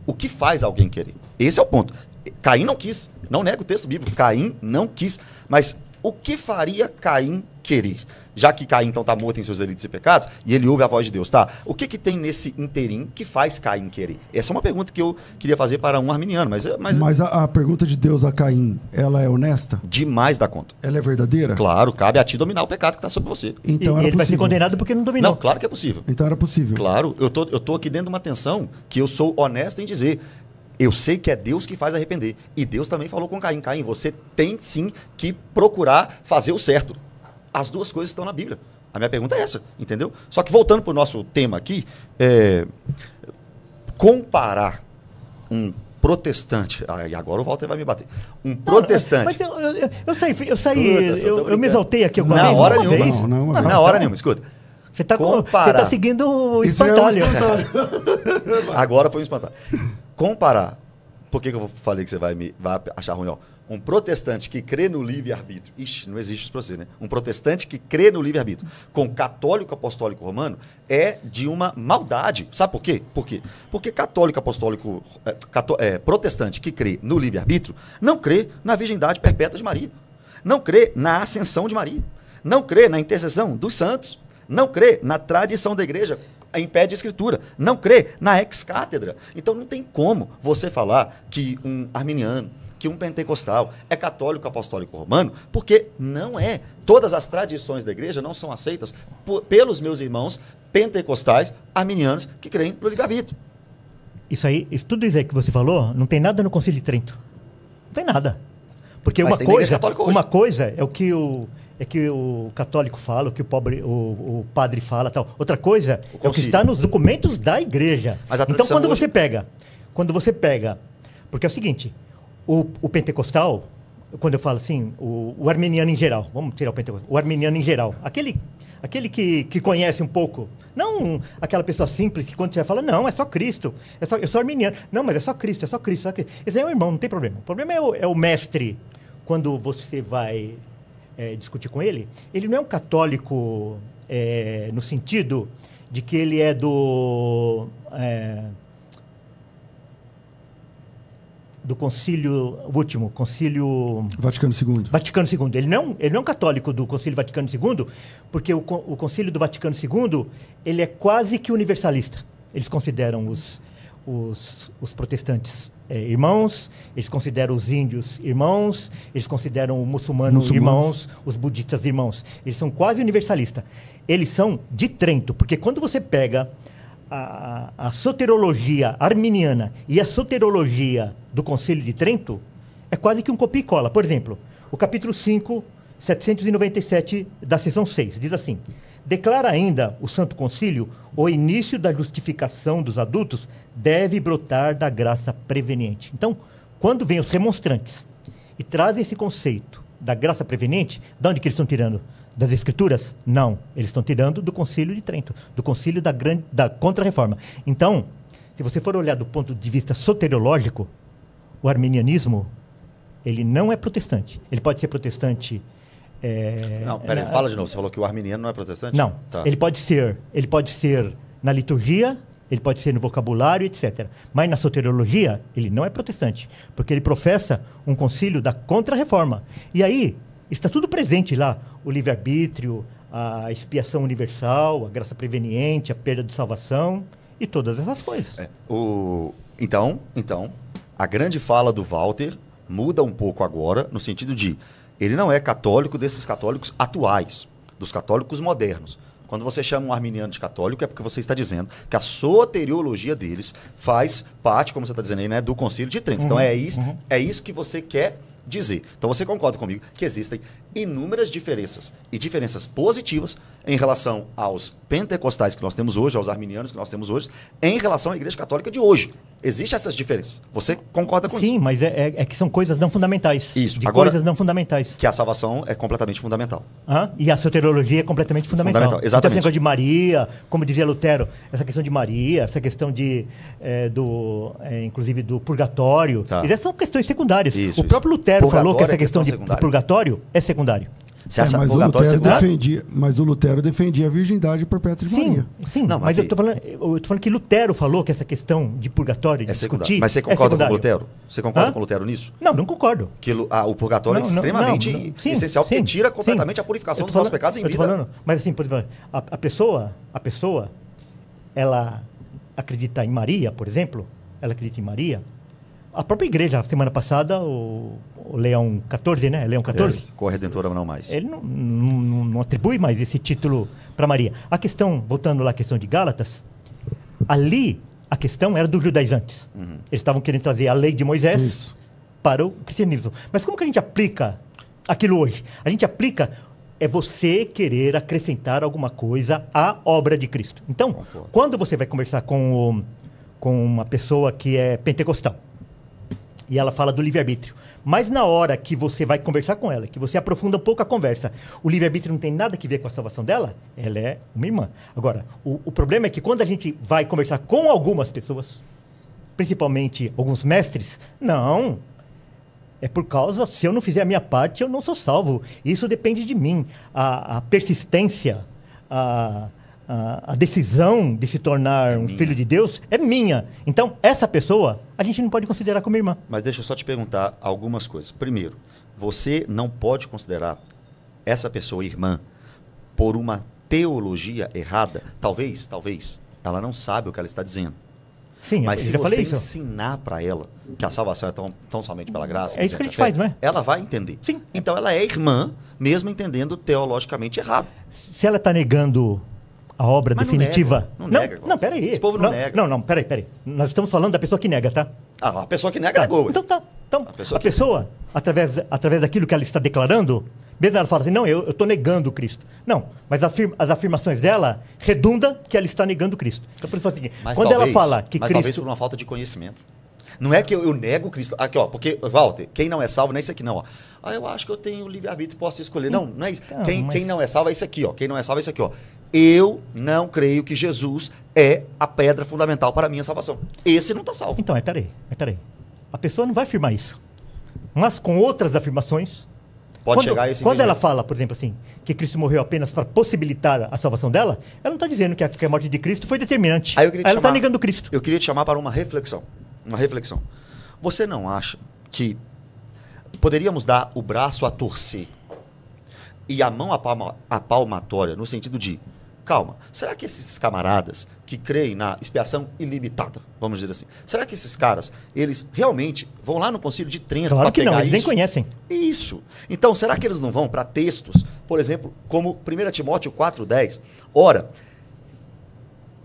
O que faz alguém querer? Esse é o ponto. Caim não quis. Não nega o texto bíblico. Caim não quis. Mas o que faria Caim querer? Já que Caim, então, está morto em seus delitos e pecados, e ele ouve a voz de Deus, tá? O que tem nesse interim que faz Caim querer? Essa é uma pergunta que eu queria fazer para um arminiano, Mas a pergunta de Deus a Caim, ela é honesta? demais da conta. Ela é verdadeira? Claro, cabe a ti dominar o pecado que está sobre você. Então e era ele vai ser possível. condenado porque não dominou. Não, claro que é possível. Então era possível. Claro, eu tô aqui dentro de uma tensão que eu sou honesto em dizer. Eu sei que é Deus que faz arrepender. E Deus também falou com Caim. Caim, você tem sim que procurar fazer o certo. As duas coisas estão na Bíblia. A minha pergunta é essa, entendeu? Só que voltando para o nosso tema aqui, comparar um protestante... e agora o Walter vai me bater. Um protestante... Mas eu saí, Escuta, só tô eu me brincando. exaltei aqui alguma Na vez. hora uma nenhuma. vez. Não, uma vez. Na hora nenhuma, escuta. Você está Comparar. seguindo o Isso é um espantalho. Agora foi um espantalho. Comparar. Por que eu falei que você vai achar ruim? Ó? Um protestante que crê no livre-arbítrio. Ixi, não existe isso para você, né? Um protestante que crê no livre-arbítrio com católico apostólico romano é de uma maldade. Sabe por quê? Porque católico apostólico protestante que crê no livre-arbítrio não crê na virgindade perpétua de Maria. Não crê na ascensão de Maria. Não crê na intercessão dos santos. Não crê na tradição da igreja em pé de escritura. Não crê na ex-cátedra. Então não tem como você falar que um arminiano, que um pentecostal é católico apostólico romano, porque não é. Todas as tradições da igreja não são aceitas pelos meus irmãos pentecostais, arminianos, que creem no livre-arbítrio. Tudo isso aí que você falou, não tem nada no Concílio de Trento. Não tem nada. Porque Mas uma tem igreja coisa, católica hoje. uma coisa é o que é que o católico fala, o que o padre fala, tal. Outra coisa é o que está nos documentos da igreja. Então, quando você pega, porque é o seguinte, o pentecostal, quando eu falo assim, o arminiano em geral, vamos tirar o pentecostal, o arminiano em geral, aquele que conhece um pouco, não aquela pessoa simples que quando você fala, não, é só Cristo, eu sou arminiano, não, mas é só Cristo, é só Cristo, é só Cristo. Esse é o irmão, não tem problema. O problema é o mestre, quando você vai discutir com ele, ele não é um católico no sentido de que ele é do concílio, o último, concílio... Vaticano II. Vaticano II. Ele não é um católico do concílio Vaticano II, porque o concílio do Vaticano II, ele é quase que universalista. Eles consideram os protestantes irmãos, eles consideram os índios irmãos, eles consideram os muçulmanos irmãos, os budistas irmãos. Eles são quase universalistas. Eles são de Trento, porque quando você pega a soterologia arminiana e a soterologia do Concílio de Trento, é quase que um copia e cola. Por exemplo, o capítulo 5, 797 da seção 6, diz assim: declara ainda o Santo Concílio, o início da justificação dos adultos deve brotar da graça preveniente. Então, quando vêm os remonstrantes e trazem esse conceito da graça preveniente, de onde que eles estão tirando? Das Escrituras? Não. Eles estão tirando do Concílio de Trento, do Concílio da Contra-Reforma. Então, se você for olhar do ponto de vista soteriológico, o arminianismo, ele não é protestante. Ele pode ser protestante... Não, peraí, fala de novo. Você falou que o arminiano não é protestante? Não. Tá. Ele pode ser na liturgia, ele pode ser no vocabulário, etc. Mas na soteriologia, ele não é protestante, porque ele professa um concílio da Contra-Reforma. E aí, está tudo presente lá. O livre-arbítrio, a expiação universal, a graça preveniente, a perda de salvação e todas essas coisas. Então, a grande fala do Walter muda um pouco agora, no sentido de ele não é católico desses católicos atuais, dos católicos modernos. Quando você chama um arminiano de católico, é porque você está dizendo que a soteriologia deles faz parte, como você está dizendo aí, né, do Concílio de Trento. Então é isso que você quer dizer. Então você concorda comigo que existem inúmeras diferenças, e diferenças positivas, em relação aos pentecostais que nós temos hoje, aos arminianos que nós temos hoje, em relação à Igreja Católica de hoje. Existem essas diferenças. Você concorda com isso? Sim, mas é que são coisas não fundamentais. Isso. De Agora, coisas não fundamentais. Que a salvação é completamente fundamental. E a soteriologia é completamente fundamental. Exatamente. Então, essa questão de Maria, como dizia Lutero, essa questão de Maria, essa questão inclusive do purgatório, essas são questões secundárias. O próprio Lutero falou que essa questão de purgatório é secundário. Você acha mas o Lutero defendia a virgindade perpétua de Maria. Sim, não, mas eu estou falando que Lutero falou que essa questão de purgatório, de discutir, mas você concorda com o Lutero? Você concorda com o Lutero nisso? Não concordo. Que o purgatório é extremamente essencial, porque tira completamente a purificação dos nossos pecados em vida. Mas assim, por exemplo, a pessoa, ela acredita em Maria, por exemplo, ela acredita em Maria. A própria igreja, semana passada, o Leão XIV, né? Leão XIV. Corredentora não mais. Ele não atribui mais esse título para Maria. A questão, voltando lá à questão de Gálatas, ali a questão era dos judaizantes. Eles estavam querendo trazer a lei de Moisés para o cristianismo. Mas como que a gente aplica aquilo hoje? A gente aplica... É você querer acrescentar alguma coisa à obra de Cristo. Então, quando você vai conversar com uma pessoa que é pentecostal, e ela fala do livre-arbítrio. Mas na hora que você vai conversar com ela, que você aprofunda um pouco a conversa, o livre-arbítrio não tem nada a ver com a salvação dela, ela é uma irmã. Agora, o problema é que quando a gente vai conversar com algumas pessoas, principalmente alguns mestres, não, é por causa, se eu não fizer a minha parte, eu não sou salvo. Isso depende de mim. A persistência, a decisão de se tornar um filho de Deus é minha. Então, essa pessoa, a gente não pode considerar como irmã. Mas deixa eu só te perguntar algumas coisas. Primeiro, você não pode considerar essa pessoa irmã por uma teologia errada? Talvez, ela não sabe o que ela está dizendo. Sim, mas se já você falei isso. ensinar para ela que a salvação é tão somente pela graça... É isso que a gente faz, não é? Ela vai entender. Sim. Então, ela é irmã, mesmo entendendo teologicamente errado. Se ela está negando... A obra mas definitiva. Não nega. Não, peraí. Esse povo não nega. Não, peraí. Nós estamos falando da pessoa que nega, tá? A pessoa que nega negou. Então, a pessoa, através daquilo que ela está declarando, Mesmo ela fala assim, não, eu estou negando Cristo. Não, mas as afirmações dela redundam que ela está negando Cristo. Então, por isso, assim, quando ela fala que mas Cristo... talvez por uma falta de conhecimento. Não é que eu nego Cristo. Aqui, ó, porque, Walter, quem não é salvo não é isso aqui, não. Ó. Eu acho que eu tenho livre-arbítrio e posso escolher. Não, não é isso. Então, Quem não é salvo é isso aqui, ó. Quem não é salvo é isso aqui, ó. Eu não creio que Jesus é a pedra fundamental para a minha salvação. Esse não está salvo. Então, peraí. A pessoa não vai afirmar isso. Mas com outras afirmações... Chegar a esse quando ela fala, por exemplo, assim, que Cristo morreu apenas para possibilitar a salvação dela, ela não está dizendo que a morte de Cristo foi determinante. Ela está negando Cristo. Eu queria te chamar para uma reflexão. Uma reflexão. Você não acha que poderíamos dar o braço a torcer e a mão a palmatória no sentido de, calma, será que esses camaradas que creem na expiação ilimitada, vamos dizer assim, será que esses caras, eles realmente vão lá no Concílio de Trento para pegar isso? Claro que não, eles nem conhecem. Isso. Então, será que eles não vão para textos, por exemplo, como 1 Timóteo 4,10? Ora,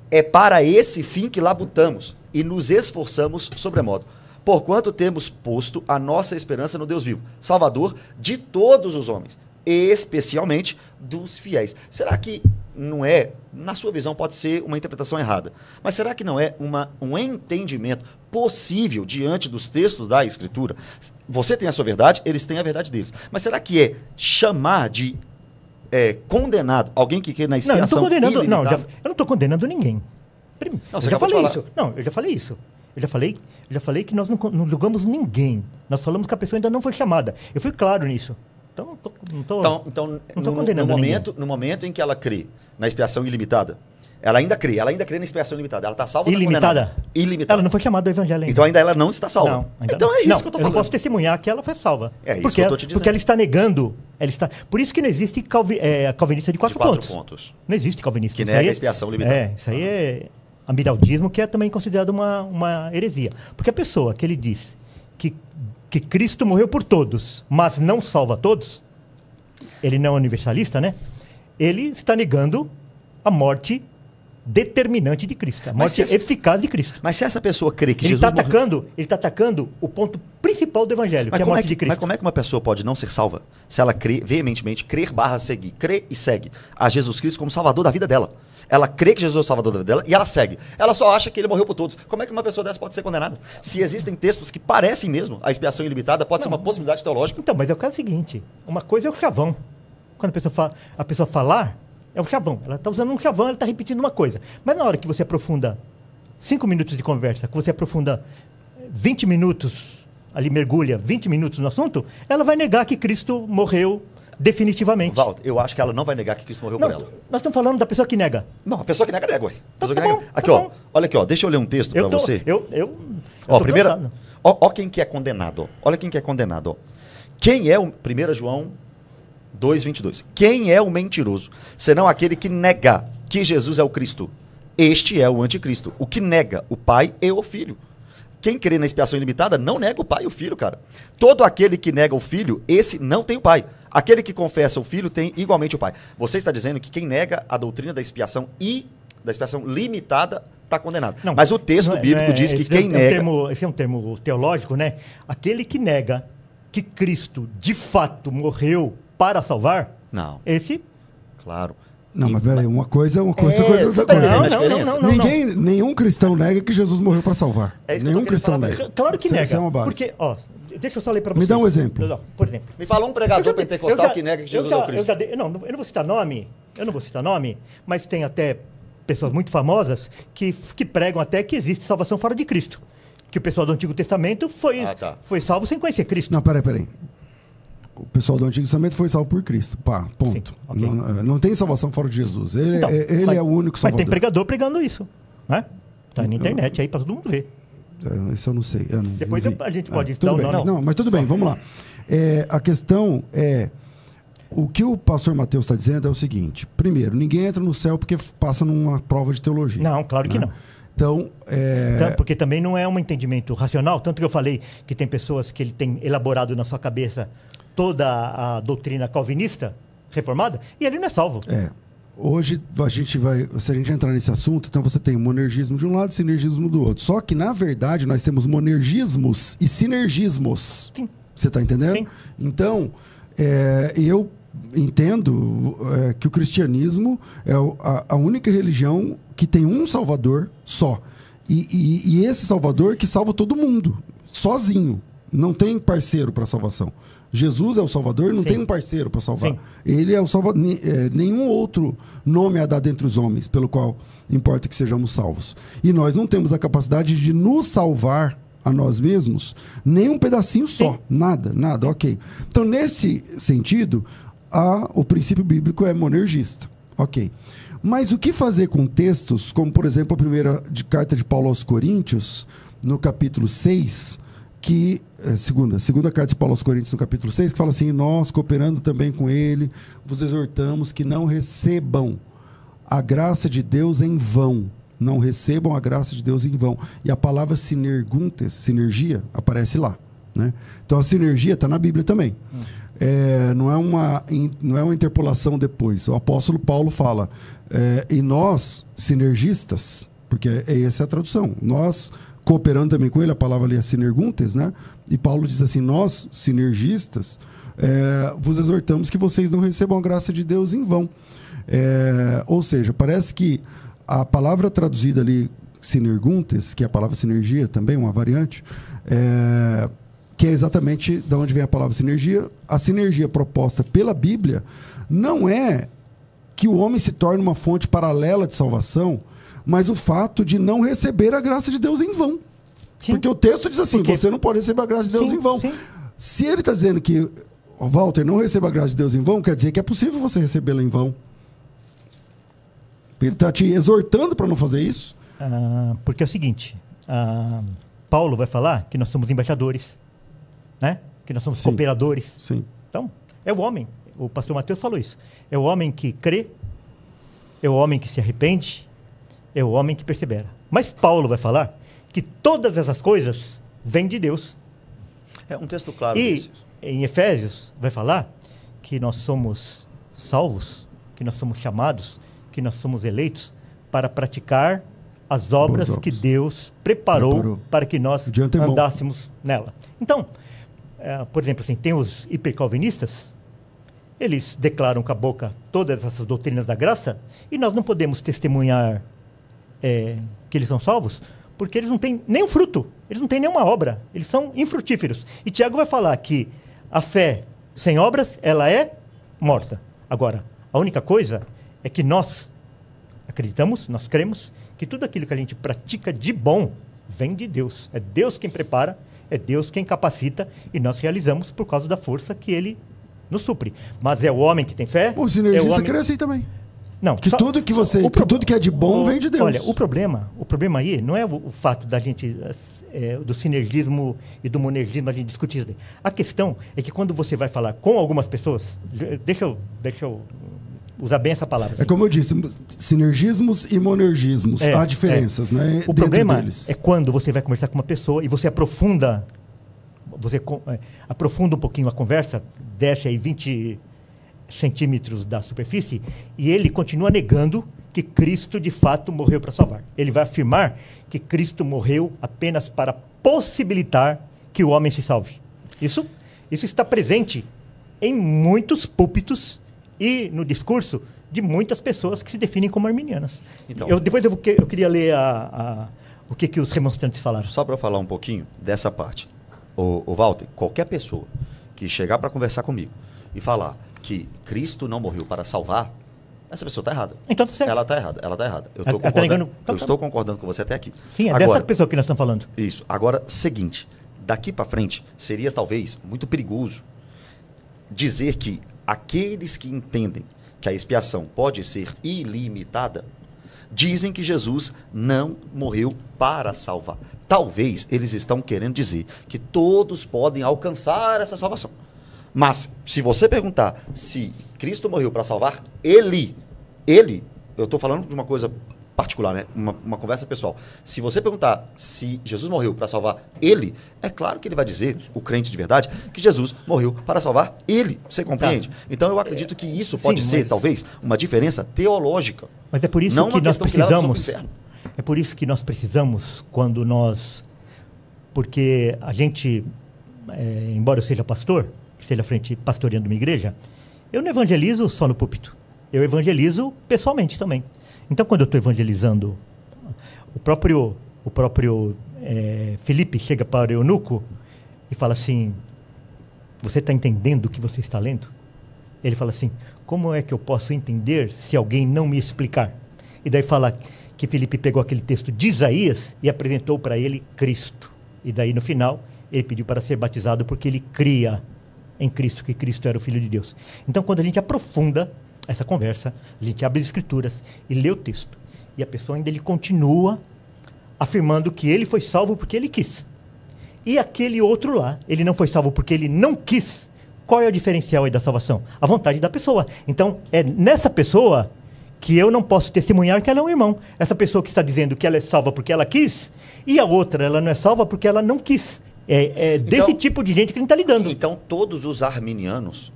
é para esse fim que labutamos e nos esforçamos sobremodo, porquanto temos posto a nossa esperança no Deus vivo, Salvador de todos os homens, especialmente dos fiéis. Será que não é, na sua visão pode ser uma interpretação errada, mas será que não é um entendimento possível diante dos textos da Escritura? Você tem a sua verdade, eles têm a verdade deles. Mas será que é chamar de condenado alguém que crê na expiação ilimitada? Eu não estou condenando ninguém. Não, eu já falei isso. Não, eu já falei isso. Eu já falei que nós não julgamos ninguém. Nós falamos que a pessoa ainda não foi chamada. Eu fui claro nisso. Então, não estou condenando ninguém. No momento em que ela crê na expiação ilimitada, ela ainda crê na expiação ilimitada. Ela está salva ou ilimitada? Ilimitada. Ela não foi chamada do evangelho ainda. Então ainda ela não está salva. Então é isso que eu estou falando. Eu não posso testemunhar que ela foi salva. É isso que eu estou te dizendo. Porque ela está negando. Por isso que não existe calvinista de quatro pontos. Não existe calvinista. Que nega a expiação limitada. Isso aí é ambidaudismo, que é também considerado uma heresia. Porque a pessoa que ele diz que Cristo morreu por todos, mas não salva todos, ele não é universalista, né? Ele está negando a morte determinante de Cristo, a morte eficaz de Cristo. Mas se essa pessoa crê que ele Jesus ele está atacando o ponto principal do evangelho, que é a morte de Cristo. Mas como é que uma pessoa pode não ser salva se ela crê veementemente, seguir, crê e segue a Jesus Cristo como salvador da vida dela? Ela crê que Jesus é o salvador da vida dela e ela segue. Ela só acha que ele morreu por todos. Como é que uma pessoa dessa pode ser condenada? Se existem textos que parecem mesmo a expiação ilimitada, pode ser uma possibilidade teológica. Então, mas é o caso seguinte. Uma coisa é o chavão. Quando a pessoa falar, é o chavão. Ela está usando um chavão, ela está repetindo uma coisa. Mas na hora que você aprofunda 5 minutos de conversa, que você aprofunda 20 minutos, ali mergulha 20 minutos no assunto, ela vai negar que Cristo morreu definitivamente. Walter, eu acho que ela não vai negar que Cristo morreu por ela. Nós estamos falando da pessoa que nega. Não, a pessoa que nega, ué. Aqui, ó. Olha aqui, ó. Deixa eu ler um texto para você. Ó quem que é condenado, ó. Olha quem que é condenado, ó. Quem é o 1 João 2:22. Quem é o mentiroso, senão aquele que nega que Jesus é o Cristo? Este é o anticristo, o que nega o Pai e o Filho. Quem crê na expiação ilimitada não nega o Pai e o Filho, cara. Todo aquele que nega o Filho, esse não tem o Pai. Aquele que confessa o Filho tem igualmente o Pai. Você está dizendo que quem nega a doutrina da expiação limitada está condenado. Não, mas o texto bíblico diz que quem nega... Esse é um termo teológico, né? Aquele que nega que Cristo de fato morreu para salvar, não. Esse... Claro. Não, mas peraí, uma coisa é outra coisa. Nenhum cristão nega que Jesus morreu para salvar. Nenhum cristão nega. Claro que nega. Isso é uma base. Porque, ó, deixa eu só ler para vocês. Me dá um exemplo. Por exemplo. Me fala um pregador pentecostal que nega que Jesus é o Cristo. Eu não vou citar nome, mas tem até pessoas muito famosas que pregam até que existe salvação fora de Cristo. Que o pessoal do Antigo Testamento foi salvo sem conhecer Cristo. Não, peraí. O pessoal do Antigo Testamento foi salvo por Cristo. Pá, ponto. Sim, okay. Não tem salvação fora de Jesus. Ele é o único salvador. Mas tem pregador pregando isso, né? Tá na internet aí para todo mundo ver. Isso eu não sei. Depois a gente pode dar o nome. Não, mas tudo bem, vamos lá. A questão é... O que o pastor Mateus está dizendo é o seguinte. Primeiro, ninguém entra no céu porque passa numa prova de teologia. Não, claro que não. Então, porque também não é um entendimento racional. Tanto que eu falei que tem pessoas que ele tem elaborado na sua cabeça toda a doutrina calvinista reformada e ele não é salvo. Hoje a gente vai, se a gente entrar nesse assunto, então você tem monergismo de um lado e sinergismo do outro. Só que, na verdade, nós temos monergismos e sinergismos. Sim. Você está entendendo? Sim. Então, eu entendo que o cristianismo é a única religião que tem um Salvador só. E esse Salvador que salva todo mundo, sozinho. Não tem parceiro para salvação. Jesus é o Salvador, não tem um parceiro para salvar. Sim. Ele é o Salvador. Nenhum outro nome é dado entre os homens, pelo qual importa que sejamos salvos. E nós não temos a capacidade de nos salvar a nós mesmos, nem um pedacinho só. Sim. Nada, ok. Então, nesse sentido, o princípio bíblico é monergista. Ok. Mas o que fazer com textos, como, por exemplo, a primeira carta de Paulo aos Coríntios, no capítulo 6, segunda carta de Paulo aos Coríntios, no capítulo 6, que fala assim: nós, cooperando também com ele, vos exortamos que não recebam a graça de Deus em vão. Não recebam a graça de Deus em vão. E a palavra sinerguntes, sinergia, aparece lá. Né? Então a sinergia está na Bíblia também. Não é uma interpolação depois. O apóstolo Paulo fala, e nós, sinergistas, porque essa é a tradução, nós, cooperando também com ele, a palavra ali é sinerguntes, né? E Paulo diz assim: nós, sinergistas, vos exortamos que vocês não recebam a graça de Deus em vão. Ou seja, parece que a palavra traduzida ali, sinerguntes, que é a palavra sinergia também, uma variante, que é exatamente de onde vem a palavra sinergia. A sinergia proposta pela Bíblia não é que o homem se torne uma fonte paralela de salvação, mas o fato de não receber a graça de Deus em vão. Sim. Porque o texto diz assim: você não pode receber a graça de Deus em vão. Sim. Se ele está dizendo que, Walter, não receba a graça de Deus em vão, quer dizer que é possível você recebê-la em vão. Ele está te exortando para não fazer isso? Porque é o seguinte, Paulo vai falar que nós somos embaixadores, né? Que nós somos cooperadores. Sim. Então, é o homem, o pastor Mateus falou isso, é o homem que crê, é o homem que se arrepende, é o homem que persevera. Mas Paulo vai falar que todas essas coisas vêm de Deus. É um texto claro. E em Efésios vai falar que nós somos salvos, que nós somos chamados, que nós somos eleitos para praticar as obras que Deus preparou para que nós andássemos nela. Então, por exemplo, assim, tem os hipercalvinistas, eles declaram com a boca todas essas doutrinas da graça, e nós não podemos testemunhar que eles são salvos, porque eles não têm nenhum fruto, eles não têm nenhuma obra, eles são infrutíferos. E Tiago vai falar que a fé sem obras, ela é morta. Agora, a única coisa é que nós acreditamos, nós cremos que tudo aquilo que a gente pratica de bom vem de Deus. É Deus quem prepara, é Deus quem capacita, e nós realizamos por causa da força que Ele nos supre. Mas é o homem que tem fé. O sinergista crê assim também. Não, que tudo que tudo que é de bom vem de Deus. Olha, o problema aí não é o fato da gente do sinergismo e do monergismo a gente discutir isso daí. A questão é que quando você vai falar com algumas pessoas, deixa eu usar bem essa palavra. Assim. É como eu disse, sinergismos e monergismos. Há diferenças, né? O problema é quando você vai conversar com uma pessoa e você aprofunda um pouquinho a conversa, desce aí 20 centímetros da superfície, e ele continua negando que Cristo de fato morreu para salvar. Ele vai afirmar que Cristo morreu apenas para possibilitar que o homem se salve. Isso está presente em muitos púlpitos e no discurso de muitas pessoas que se definem como arminianas. Então, eu queria ler o que os remonstrantes falaram. Só para falar um pouquinho dessa parte. O Walter, qualquer pessoa que chegar para conversar comigo e falar que Cristo não morreu para salvar, essa pessoa está errada. Então tá certo. Ela está errada. Eu estou concordando com você até aqui. Sim, dessa pessoa que nós estamos falando. Isso. Agora, seguinte, daqui para frente, seria talvez muito perigoso dizer que aqueles que entendem que a expiação pode ser ilimitada, dizem que Jesus não morreu para salvar. Talvez eles estão querendo dizer que todos podem alcançar essa salvação. Mas, se você perguntar se Cristo morreu para salvar ele, eu estou falando de uma coisa particular, né? Uma conversa pessoal. Se você perguntar se Jesus morreu para salvar ele, é claro que ele vai dizer, o crente de verdade, que Jesus morreu para salvar ele. Você compreende? Tá. Então, eu acredito que isso pode ser, talvez, uma diferença teológica. Mas é por isso que nós precisamos... É por isso que nós precisamos, quando nós... Porque a gente, embora eu seja pastor, esteja à frente pastoreando uma igreja, Eu não evangelizo só no púlpito. Eu evangelizo pessoalmente também. Então, quando eu estou evangelizando, o próprio Filipe chega para o eunuco e fala assim, você está entendendo o que você está lendo? Ele fala assim, como é que eu posso entender se alguém não me explicar? E daí fala que Filipe pegou aquele texto de Isaías e apresentou para ele Cristo. E daí, no final, ele pediu para ser batizado porque ele cria em Cristo, que Cristo era o Filho de Deus. Então, quando a gente aprofunda essa conversa, a gente abre as Escrituras e lê o texto. E a pessoa ainda ele continua afirmando que ele foi salvo porque ele quis. E aquele outro lá, ele não foi salvo porque ele não quis. Qual é o diferencial aí da salvação? A vontade da pessoa. Então, é nessa pessoa que eu não posso testemunhar que ela é um irmão. Essa pessoa que está dizendo que ela é salva porque ela quis, e a outra, ela não é salva porque ela não quis. É desse tipo de gente que a gente está lidando. Então, todos os arminianos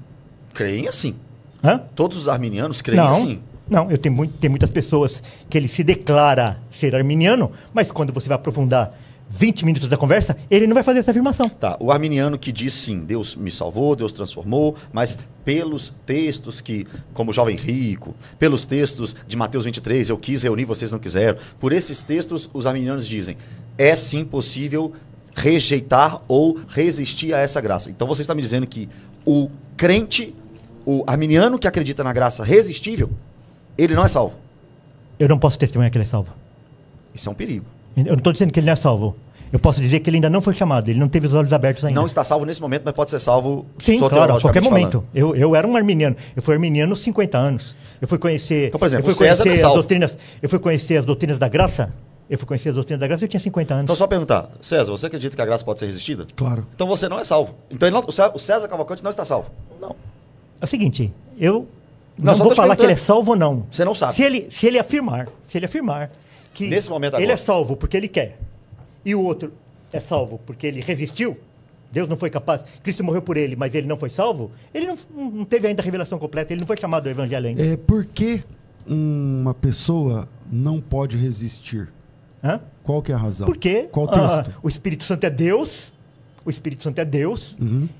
creem assim. Hã? Todos os arminianos creem assim. Não, tem muitas pessoas que ele se declara ser arminiano, mas quando você vai aprofundar 20 minutos da conversa, ele não vai fazer essa afirmação. Tá, o arminiano que diz sim, Deus me salvou, Deus transformou, mas pelos textos que, como o jovem rico, pelos textos de Mateus 23, eu quis reunir, vocês não quiseram, por esses textos os arminianos dizem, é sim possível rejeitar ou resistir a essa graça. Então você está me dizendo que o crente, o arminiano que acredita na graça resistível, ele não é salvo. Eu não posso testemunhar que ele é salvo. Isso é um perigo. Eu não estou dizendo que ele não é salvo. Eu posso dizer que ele ainda não foi chamado, ele não teve os olhos abertos ainda. Não está salvo nesse momento, mas pode ser salvo sim, claro, a qualquer momento. Falando. Eu era um arminiano. Eu fui arminiano 50 anos. Eu fui conhecer, então, por exemplo, eu fui conhecer é as doutrinas. Eu fui conhecer as doutrinas da graça. Eu fui conhecer as doutrinas da graça e eu tinha 50 anos. Então, só perguntar, César, você acredita que a graça pode ser resistida? Claro. Então você não é salvo. Então o César Cavalcante não está salvo. Não. É o seguinte, eu não vou falar que ele é salvo ou não. Você não sabe. Se ele afirmar que nesse momento agora, ele é salvo porque ele quer, e o outro é salvo porque ele resistiu, Deus não foi capaz, Cristo morreu por ele, mas ele não foi salvo, ele não teve ainda a revelação completa, ele não foi chamado ao evangelho ainda. Por que uma pessoa não pode resistir? Hã? Qual que é a razão? Porque qual texto? O Espírito Santo é Deus,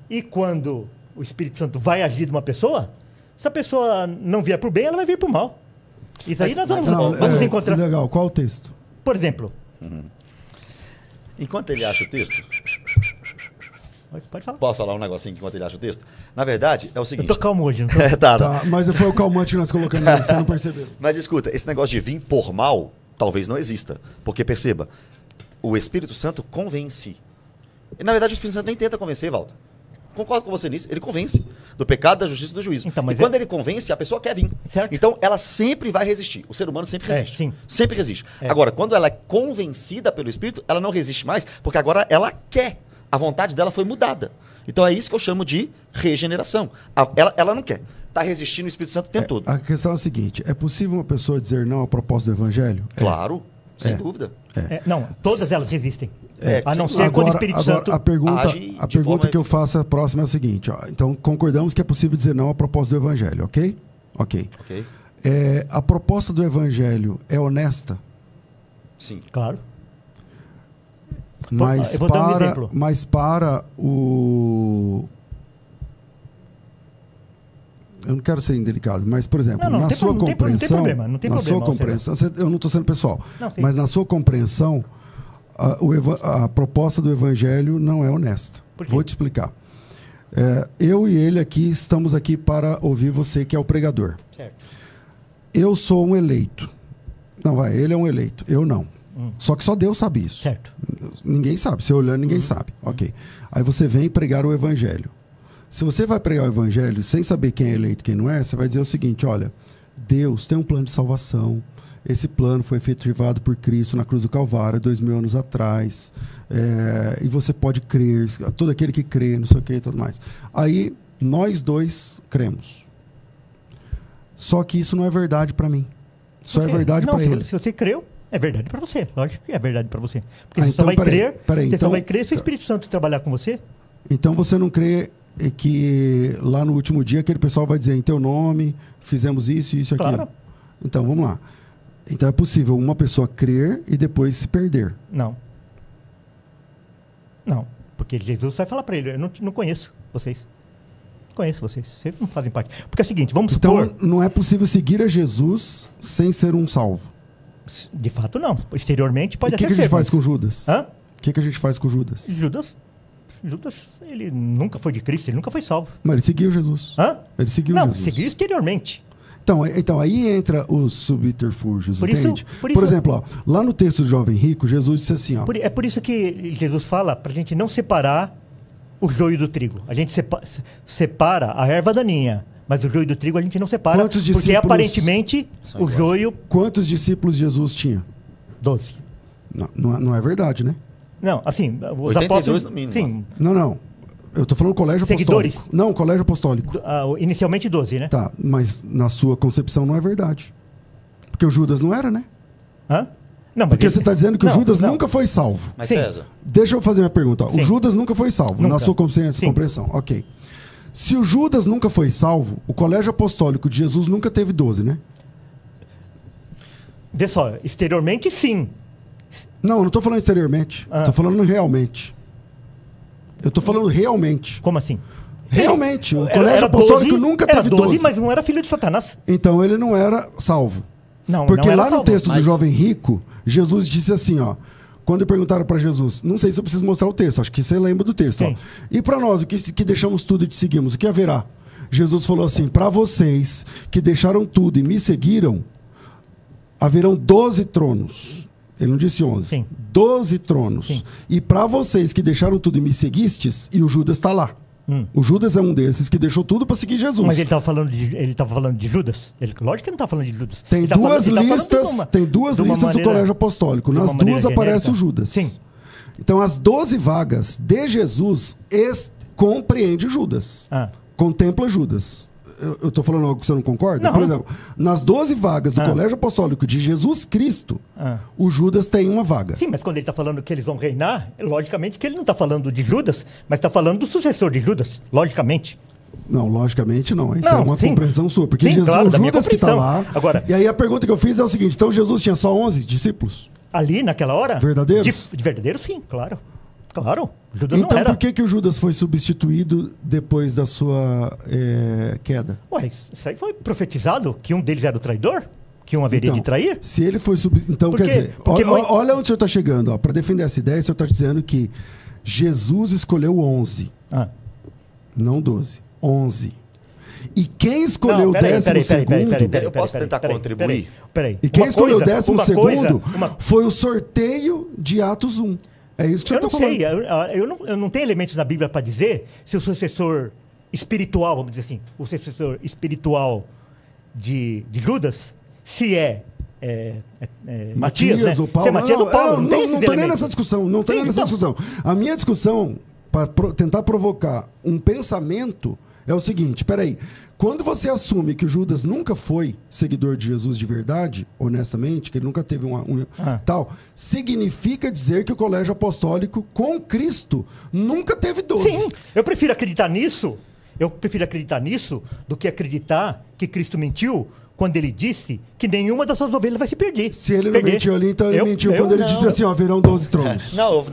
e quando o Espírito Santo vai agir de uma pessoa, se a pessoa não vier para o bem, ela vai vir para o mal. Isso aí nós vamos encontrar. Legal, qual o texto? Por exemplo. Enquanto ele acha o texto... Pode falar. Posso falar um negocinho enquanto ele acha o texto? Na verdade, é o seguinte... Eu tô calmo hoje, não tô? Tá, mas foi o calmante que nós colocamos aí, você não percebeu. Mas escuta, esse negócio de vir por mal, talvez não exista. Porque, perceba, o Espírito Santo convence. E, na verdade, o Espírito Santo nem tenta convencer, Walter. Concordo com você nisso, ele convence do pecado, da justiça e do juízo. Então, e quando ele convence, a pessoa quer vir. Certo. Então, ela sempre vai resistir. O ser humano sempre resiste. Sim. Sempre resiste. Agora, quando ela é convencida pelo Espírito, ela não resiste mais, porque agora ela quer. A vontade dela foi mudada. Então, é isso que eu chamo de regeneração. Ela não quer. Está resistindo o Espírito Santo o tempo todo. A questão é a seguinte, é possível uma pessoa dizer não à proposta do Evangelho? Claro, sem dúvida. Não, todas elas resistem. A não ser quando o Espírito Santo a pergunta que eu faço a próxima é a seguinte. Então, concordamos que é possível dizer não à proposta do Evangelho, ok? Ok. A proposta do Evangelho é honesta? Sim. Claro. Mas eu vou dar um exemplo. Mas para o... Eu não quero ser indelicado, mas, por exemplo, na sua compreensão... Não tem na problema. Sua compreensão, eu não estou sendo pessoal, mas na sua compreensão, a proposta do Evangelho não é honesta. Vou te explicar. Eu e ele aqui estamos aqui para ouvir você, que é o pregador. Certo. Eu sou um eleito. Não, ele é um eleito. Eu não. Só que só Deus sabe isso. Certo. Ninguém sabe. Se olhando, ninguém sabe. Ok. Aí você vem pregar o Evangelho. Se você vai pregar o Evangelho sem saber quem é eleito e quem não é, você vai dizer o seguinte, olha, Deus tem um plano de salvação. Esse plano foi efetivado por Cristo na cruz do Calvário, 2000 anos atrás. E você pode crer, todo aquele que crê, não sei o que e tudo mais. Aí, nós dois cremos. Só que isso não é verdade para mim. Só é verdade para ele. Se você creu, é verdade para você. Lógico que é verdade para você. Porque você só vai crer, só vai crer se o Espírito Santo trabalhar com você. Então você não crê que lá no último dia aquele pessoal vai dizer em teu nome, fizemos isso, isso e aquilo. Claro. Então, vamos lá. Então é possível uma pessoa crer e depois se perder. Não. Não. Porque Jesus vai falar para ele, eu não conheço vocês. Conheço vocês. Vocês não fazem parte. Porque é o seguinte, vamos Então, supor... não é possível seguir a Jesus sem ser um salvo. De fato, não. Exteriormente pode E o que até a gente ser, faz mas- com Judas? Hã? O que a gente faz com Judas? Judas, ele nunca foi de Cristo, ele nunca foi salvo. Mas ele seguiu Jesus. Hã? Ele seguiu Não, Jesus. seguiu exteriormente. Então, aí entra os subterfúgios, Por isso- entende? por isso- exemplo, ó, lá no texto do Jovem Rico, Jesus disse assim, ó. É por isso que Jesus fala para a gente não separar o joio do trigo. A gente separa a erva daninha, mas o joio do trigo a gente não separa, Quantos porque discípulos aparentemente são o iguais? joio... Quantos discípulos Jesus tinha? 12. Não é verdade, né? Não, assim, os 82 apóstolos... no mínimo. Sim, Não. Eu tô falando colégio Seguidores? apostólico. Não, colégio apostólico. inicialmente 12, né? Tá, mas na sua concepção não é verdade. Porque o Judas não era, né? Hã? Não, mas Porque ele- você está dizendo que Não, o Judas não. nunca foi salvo. Mas Sim. César, Deixa eu fazer minha pergunta. Ó. O Sim. Judas nunca foi salvo, Nunca. na sua Sim. compreensão. Ok. Se o Judas nunca foi salvo, o colégio apostólico de Jesus nunca teve 12, né? Vê só, exteriormente sim. Não, eu não estou falando exteriormente. Ah. Estou falando realmente. Eu estou falando realmente. Como assim? Realmente. O Era- colégio era apostólico 12, nunca era teve 12. mas não era filho de Satanás. Então ele não era salvo. Não, Porque não era lá no salvo. texto do Mas- Jovem Rico, Jesus disse assim, ó. Quando perguntaram para Jesus, não sei se eu preciso mostrar o texto, acho que você lembra do texto. Ó. Sim. E para nós, o que deixamos tudo e te seguimos, o que haverá? Jesus falou assim, para vocês que deixaram tudo e me seguiram, haverão 12 tronos. Ele não disse 11. Sim. 12 tronos. Sim. E para vocês que deixaram tudo e me seguistes, e o Judas está lá. O Judas é um desses que deixou tudo para seguir Jesus. Mas ele estava falando de Judas? Lógico que ele não estava falando de Judas. Tem Ele tá duas falando- ele tá falando listas, de uma- tem duas de uma listas maneira- do colégio apostólico. de uma Nas maneira duas aparece genérica. o Judas. Sim. Então as 12 vagas de Jesus compreende Judas. Ah. Contempla Judas. Eu estou falando algo que você não concorda? Não. Por exemplo, nas 12 vagas do colégio apostólico de Jesus Cristo, o Judas tem uma vaga. Sim, mas quando ele está falando que eles vão reinar, logicamente que ele não está falando de Judas, mas está falando do sucessor de Judas, logicamente. Não, logicamente não. Isso Não, é uma sim. compreensão sua. Porque Sim, Jesus, claro, o da minha Judas que está compreensão. lá. Agora- E aí a pergunta que eu fiz é o seguinte: então Jesus tinha só 11 discípulos? Ali, naquela hora... Verdadeiros? De verdadeiro, sim, claro. Claro, Judas Então não era. por que o Judas foi substituído depois da sua queda? Ué, isso aí foi profetizado, que um deles era o traidor? Que um haveria de trair? Se ele foi Então, Por quer quê? dizer, Porque olha onde o senhor está chegando. Para defender essa ideia, o senhor está dizendo que Jesus escolheu 11, Ah. não 12. 11. E quem escolheu o Não, peraí, 12º... Eu posso tentar contribuir? Peraí. E quem Uma escolheu coisa- o 12º uma coisa- uma- foi o sorteio de Atos 1. É isso que o Eu senhor não está falando. sei, eu não tenho elementos na Bíblia para dizer se o sucessor espiritual, vamos dizer assim, o sucessor espiritual de Judas, se Matias, né? ou Paulo. Se é Matias ou Paulo, não, tem esses tô nem elementos. nessa discussão. Não tô Sim, nem nessa então. discussão. A minha discussão, para tentar provocar um pensamento, é o seguinte: peraí. Quando você assume que o Judas nunca foi seguidor de Jesus de verdade, honestamente, que ele nunca teve tal, significa dizer que o colégio apostólico com Cristo nunca teve 12. Sim, eu prefiro acreditar nisso. Eu prefiro acreditar nisso do que acreditar que Cristo mentiu quando ele disse que nenhuma das suas ovelhas vai se perder. Se ele não mentiu ali, então ele mentiu quando ele disse assim, ó, haverão 12 tronos. Não,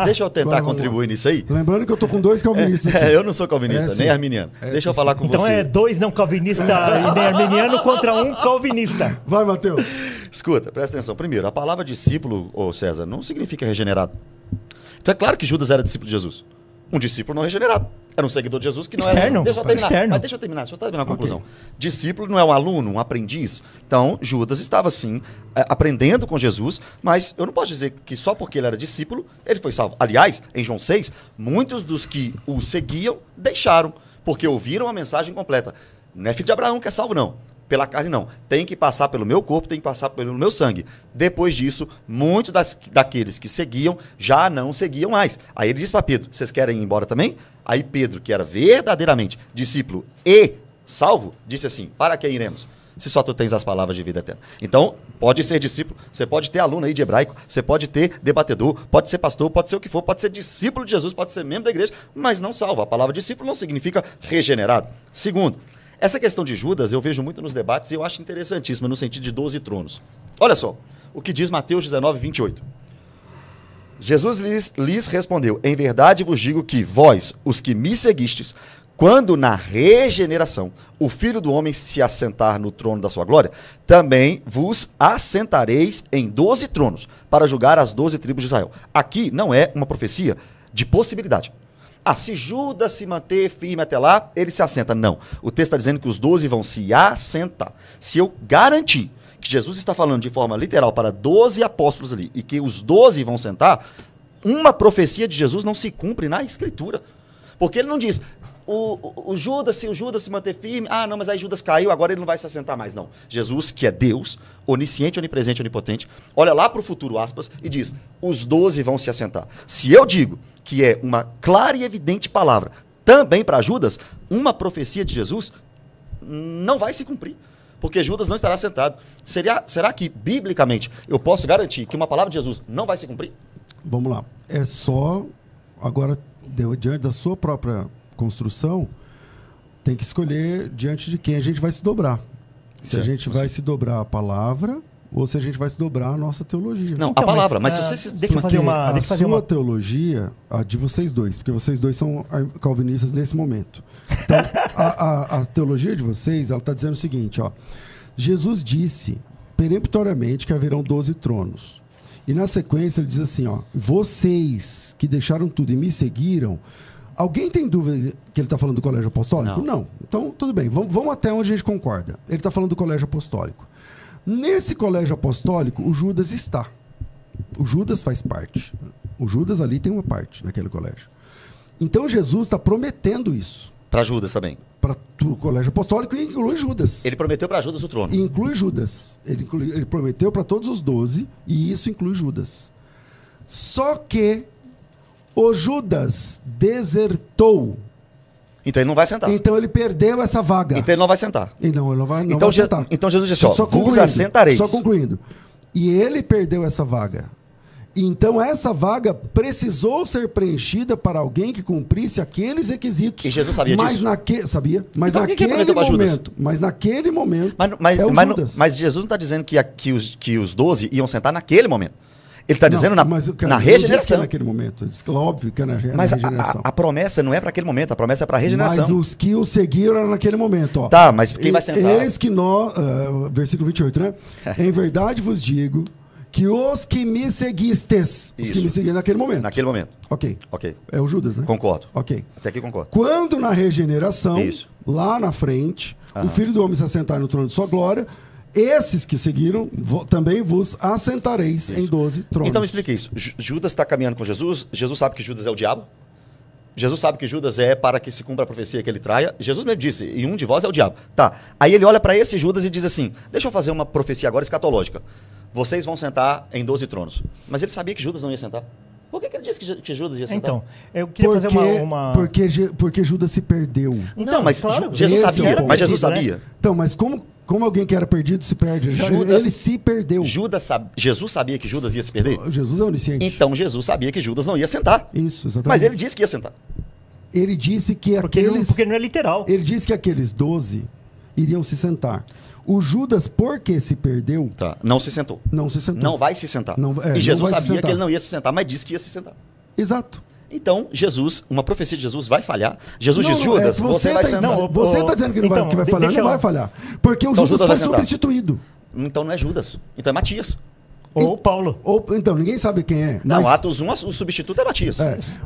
deixa eu tentar Agora vamos contribuir nisso aí. Lembrando que eu tô com 2 calvinistas aqui. Eu não sou calvinista, É, nem sim. arminiano. Deixa eu falar com Então você. é 2 não calvinistas e nem arminiano contra um calvinista. Vai, Mateus. Escuta, presta atenção. Primeiro, a palavra discípulo, ô César, não significa regenerado. Então é claro que Judas era discípulo de Jesus. Um discípulo não regenerado. Era um seguidor de Jesus que não Externo. era... Deixa eu terminar. Externo. Mas deixa eu terminar a conclusão. Discípulo não é um aluno, um aprendiz. Então, Judas estava, sim, aprendendo com Jesus, mas eu não posso dizer que só porque ele era discípulo, ele foi salvo. Aliás, em João 6, muitos dos que o seguiam deixaram, porque ouviram a mensagem completa. Não é filho de Abraão que é salvo, não. Pela carne, não. Tem que passar pelo meu corpo, tem que passar pelo meu sangue. Depois disso, muitos daqueles que seguiam já não seguiam mais. Aí ele disse para Pedro, vocês querem ir embora também? Aí Pedro, que era verdadeiramente discípulo e salvo, disse assim, para que iremos? Se só tu tens as palavras de vida eterna. Então, pode ser discípulo, você pode ter aluno aí de hebraico, você pode ter debatedor, pode ser pastor, pode ser o que for, pode ser discípulo de Jesus, pode ser membro da igreja, mas não salvo. A palavra discípulo não significa regenerado. Segundo, essa questão de Judas eu vejo muito nos debates e eu acho interessantíssima no sentido de 12 tronos. Olha só, o que diz Mateus 19, 28. Jesus lhes respondeu, em verdade vos digo que vós, os que me seguistes, quando na regeneração o Filho do Homem se assentar no trono da sua glória, também vos assentareis em 12 tronos para julgar as 12 tribos de Israel. Aqui não é uma profecia de possibilidade. Se Judas se manter firme até lá, ele se assenta. Não. O texto está dizendo que os 12 vão se assentar. Se eu garantir que Jesus está falando de forma literal para 12 apóstolos ali e que os 12 vão sentar, uma profecia de Jesus não se cumpre na Escritura. Porque ele não diz, o Judas, se o Judas se manter firme, não, mas aí Judas caiu, agora ele não vai se assentar mais. Não. Jesus, que é Deus, onisciente, onipresente, onipotente, olha lá para o futuro, aspas, e diz, os 12 vão se assentar. Se eu digo que é uma clara e evidente palavra também para Judas, uma profecia de Jesus não vai se cumprir. Porque Judas não estará sentado. Será que, biblicamente, eu posso garantir que uma palavra de Jesus não vai se cumprir? Vamos lá. É só, agora, diante da sua própria construção, tem que escolher diante de quem a gente vai se dobrar. Se a gente vai se dobrar a palavra ou se a gente vai se dobrar a nossa teologia. Não, a palavra. Mas se você se... Deixa eu fazer uma... A sua teologia, a de vocês dois, porque vocês dois são calvinistas nesse momento. Então, a teologia de vocês, ela está dizendo o seguinte, ó. Jesus disse peremptoriamente que haverão 12 tronos. E na sequência ele diz assim, ó, vocês que deixaram tudo e me seguiram, alguém tem dúvida que ele está falando do colégio apostólico? Não. Então, tudo bem, vamos até onde a gente concorda. Ele está falando do colégio apostólico. Nesse colégio apostólico, o Judas está. O Judas faz parte. O Judas ali tem uma parte naquele colégio. Então, Jesus está prometendo isso. Para Judas também. Para o colégio apostólico e inclui Judas. Ele prometeu para Judas o trono. E inclui Judas. Ele prometeu para todos os 12 e isso inclui Judas. Só que o Judas desertou. Então ele não vai sentar. Então ele perdeu essa vaga. Então ele não vai sentar. E não, ele não vai então, sentar. Então Jesus disse, vos assentareis. Só concluindo. E ele perdeu essa vaga. Então essa vaga precisou ser preenchida para alguém que cumprisse aqueles requisitos. E Jesus sabia disso? Sabia. Mas então, naquele momento, Mas Jesus não está dizendo que os 12 iam sentar naquele momento. Ele está dizendo na regeneração. Naquele momento. Óbvio que é na regeneração. A promessa não é para aquele momento, a promessa é para a regeneração. Mas os que o seguiram eram naquele momento. Ó. Tá, mas quem vai sentar? Eis que nós, versículo 28, né? Em verdade vos digo que os que me seguistes, os que me seguiram naquele momento. Naquele momento. Ok. Ok. É o Judas, né? Concordo. Ok. Até aqui concordo. Quando na regeneração, lá na frente, o Filho do Homem se assentar no trono de sua glória, esses que seguiram, também vos assentareis em 12 tronos. Então me explica isso. Judas está caminhando com Jesus. Jesus sabe que Judas é o diabo. Jesus sabe que Judas é para que se cumpra a profecia que ele traia. Jesus mesmo disse, e um de vós é o diabo. Tá. Aí ele olha para esse Judas e diz assim, deixa eu fazer uma profecia agora escatológica. Vocês vão sentar em 12 tronos. Mas ele sabia que Judas não ia sentar. Por que ele disse que Judas ia sentar? Então, eu queria fazer uma... Porque Judas se perdeu. Então, mas claro, Jesus sabia. Mas Jesus perdido, sabia. Né? Então, mas como alguém que era perdido se perde? Ele se perdeu. Jesus sabia que Judas ia se perder? Jesus é onisciente. Então Jesus sabia que Judas não ia sentar. Isso, exatamente. Mas ele disse que ia sentar. Ele disse que porque não é literal. Ele disse que aqueles 12 iriam se sentar. O Judas, porque se perdeu... Tá. Não se sentou. Não se sentou. Não vai se sentar. E Jesus sabia que ele não ia se sentar, mas disse que ia se sentar. Exato. Então, uma profecia de Jesus vai falhar. Jesus diz, Judas, você vai sentar. Você está dizendo que não vai falhar, não vai falhar. Porque o Judas foi substituído. Então não é Judas. Então é Matias. Ou Paulo. Então, ninguém sabe quem é. Não, Atos 1, o substituto é Matias.